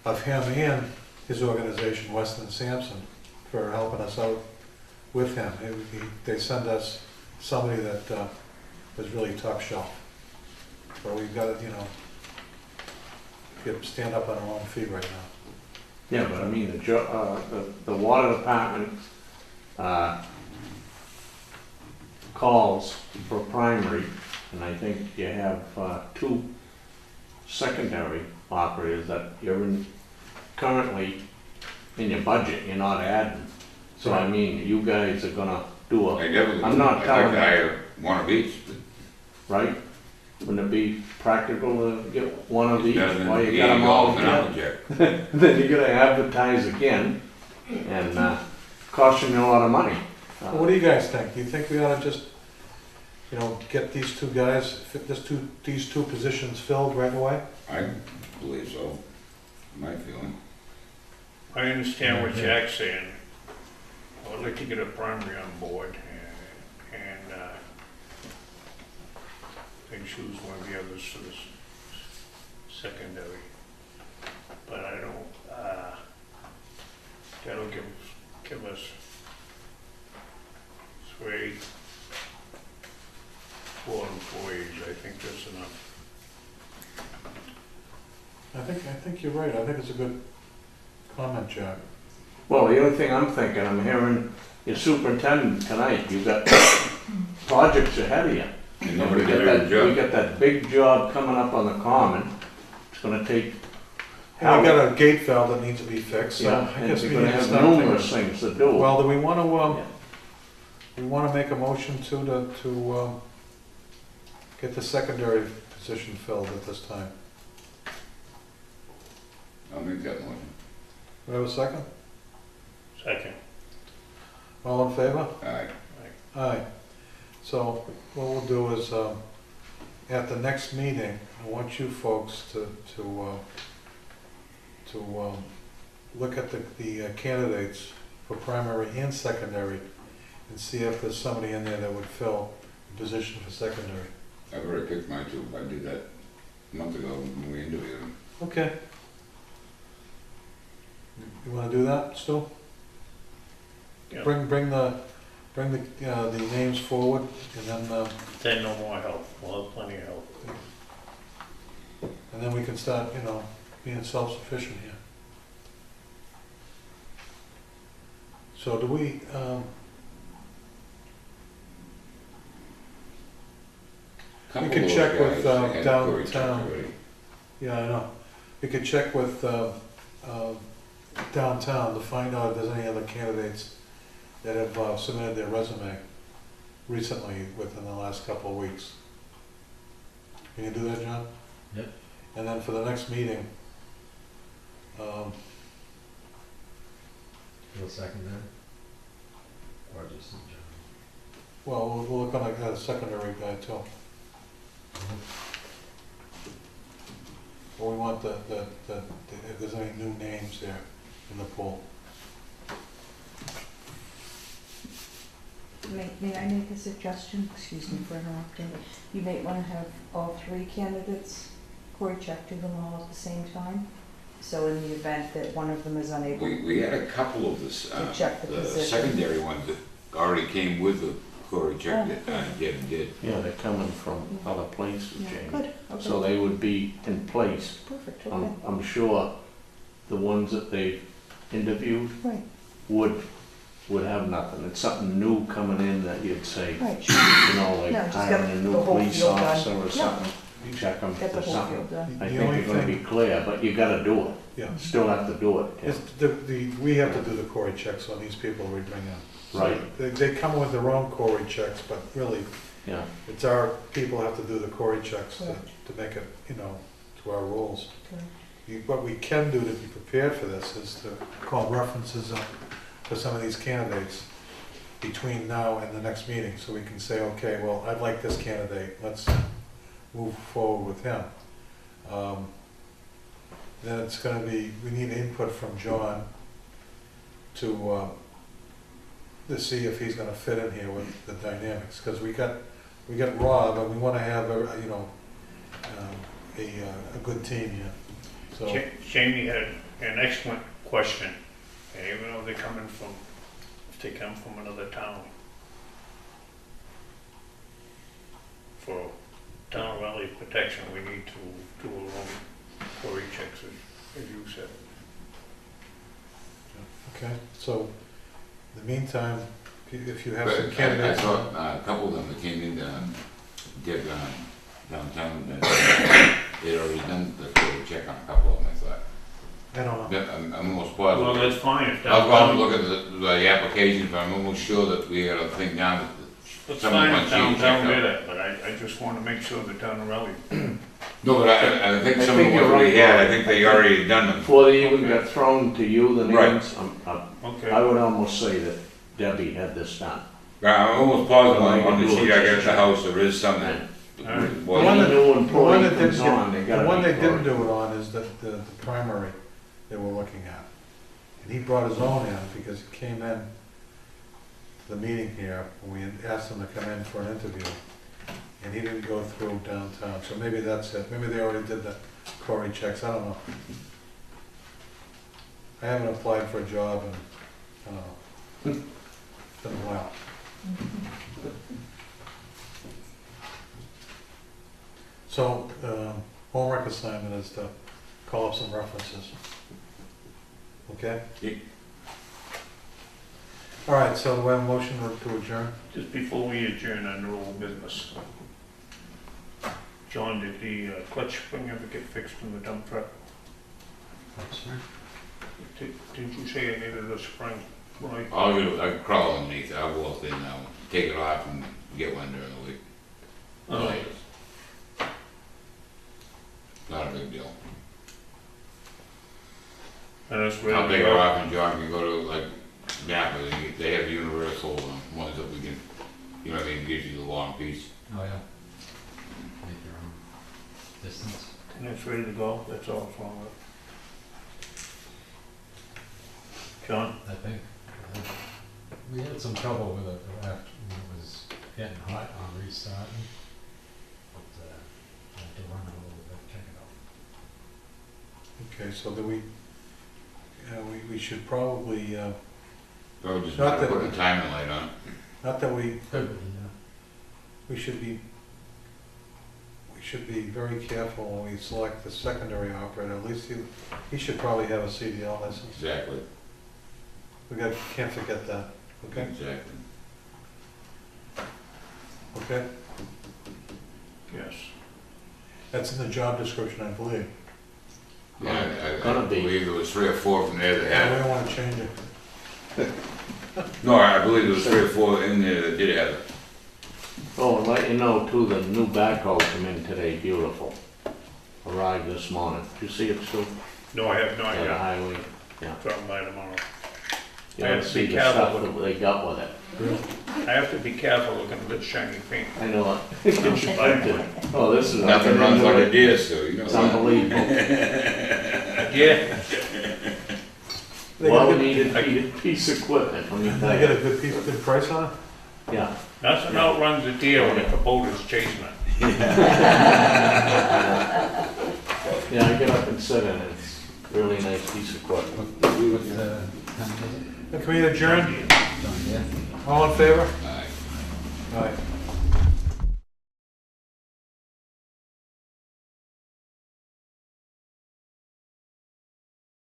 of him and his organization, Weston Sampson, for helping us out with him. They send us somebody that is really top shelf. But we've got to, stand up on our own feet right now. yeah, but I mean, the water department, calls for primary, and I think you have, 2 secondary operators that you're currently in your budget, you're not adding. So I mean, you guys are gonna do I a, definitely, I'm not I'd like telling to you. hire one of each, but right? Wouldn't it be practical to get one of each better than while you got them all $80 an together? hour check. Then you're gonna advertise again and costing you a lot of money. Well, what do you guys think? Do you think we ought to just, get these 2 guys, these two positions filled right away? I believe so, my feeling. I understand what Jack's saying. I'd like to get a primary on board and then choose one of the others for the secondary. But I don't, that'll give us 3, 4 employees. I think that's enough. I think you're right. I think it's a good comment, Jack. Well, the only thing I'm thinking, I'm hearing your superintendent tonight, you got projects ahead of you. And And nobody we did got a that, job. we got that big job coming up on the common. It's gonna take. And we got a gate valve that needs to be fixed, so Yeah, I and guess you're we gonna need to have start numerous thinking. things to do. Well, do we want to, Yeah. we want to make a motion to get the secondary position filled at this time? I'll make that one. Do we have a second? Second. All in favor? Aye. Aye. So what we'll do is, at the next meeting, I want you folks to look at the candidates for primary and secondary and see if there's somebody in there that would fill the position for secondary. I've already picked my 2, I did that a month ago when we interviewed them. Okay. You want to do that, Stu? Yeah. Bring the names forward, and Then no more help. We'll have plenty of help. we can start, being self-sufficient here. So do we, Couple can of those check with, guys, they had Cory checked downtown. already. yeah, I know, we could check with downtown to find out if there's any other candidates that have submitted their resume recently within the last couple of weeks. Can you do that, John? Yep. And then for the next meeting, You'll second that? Or just in general? well, we'll look on a secondary guy too. Or we want if there's any new names there in the pool. May I make a suggestion? Excuse me for interrupting. You might want to have all 3 candidates Cory check do them all at the same time? So in the event that one of them is unable. We had a couple of this, To check the position. secondary ones that already came with the Cory check that did. Yeah, they're coming from other places, Yeah, Jamie. good, okay. So they would be in place. Perfect, okay, I'm sure the ones that they've interviewed right, would have nothing. It's something new coming in that you'd say, right, sure. you know, like No, just hiring got a the new whole police field done. officer or Yeah. something. Check them Get the for whole something. field done. I The think only they're gonna be thing, clear, but you gotta do it. yeah, Still have to do it. it's we have to do the Cory checks on these people we bring in. So Right. They come with their own Cory checks, but really, Yeah, it's our people have to do the Cory checks Correct. to make it, you know, to our rules. Correct. What we can do to be prepared for this is to call references up for some of these candidates between now and the next meeting, so we can say, okay, well, I like this candidate, let's move forward with him. Then it's gonna be, we need input from John to see if he's gonna fit in here with the dynamics, because we got Rob, and we wanna have, you know, a good team here, so. Jamie had an excellent question, and even though if they come from another town, for town valley protection, we need to do our own Cory checks, as you said. Okay, so, in the meantime, if you have But some I candidates. saw a couple of them that came in, did downtown, and they'd already done the Cory check on a couple of them, I thought. I don't know. But I'm almost Well, positive. that's fine, if I'll go out and downtown, look at the applications, but I'm almost sure that we got a thing down that that's someone fine wants if you to downtown check did out. it, but I just wanna make sure the town of Raleigh. No, but I think I some think of you're what we right. had, I think they already done them. before they even got thrown to you, the Right. names, Okay. I would almost say that Debbie had this done. I'm almost positive Well, on the you can do sheet it I got just at the check. house, there is some that Alright. The was. one that- New The one employee that comes didn't on, they get, gotta the one be they didn't Cory. do it on is the primary they were looking at. And he brought his own in because he came in to the meeting here, and we had asked him to come in for an interview. And he didn't go through downtown, so maybe that's it, maybe they already did the Cory checks, I don't know. I haven't applied for a job in, I don't know, it's been a while. So, homework assignment is to call up some references. Okay? Yep. All right, so we have a motion to adjourn. Just before we adjourn on old business. John, did the clutch spring ever get fixed in the dump truck? That's right. Didn't you say it needed a spring? Right. I can crawl underneath it, I'll go up there now, take it off and get one during the week. Oh. Not a big deal. And it's I'll ready take to it go. off and John can go to like Napa, they have universal ones that we can, you know what I mean, gives you the long piece. Oh, yeah. Make your own distance. And it's ready to go, that's all it's wrong with it. John? I think. We had some trouble with it after when it was getting hot on restarting. But, I had to run it a little bit, check it out. Okay, so do we should probably, So just Not that- put a timing light on it. not that we Could be, yeah. we should be very careful when we select the secondary operator, at least he should probably have a CDL license. Exactly. Can't forget that, okay? Exactly. Okay? Yes. That's in the job description, I believe. Yeah, I Gonna be. believe there was 3 or 4 from there that Yeah, we had it. don't wanna change it. No, I believe there was 3 or 4 in there that did have it. Oh, and let you know too, the new backhoe come in today, beautiful. Arrived this morning. Did you see it, Stu? No, I have not Yeah, the yet. highway. Drop by tomorrow. You I have ought to to see be the careful stuff with that they got with it. I have to be careful looking at this shiny paint. I know it. Get you by it. Oh, this is. Nothing runs like a deer, so you know It's that. unbelievable. Yeah. They Well got a needed piece of equipment, let me good- tell they got you. a good price on it? Yeah. Nothing outruns a deer when a Kubota's chasing it. Yeah, I get up and sit in it. It's a really nice piece of equipment. What time is it? Can we adjourn? Done, yeah? All in favor? Aye. Aye.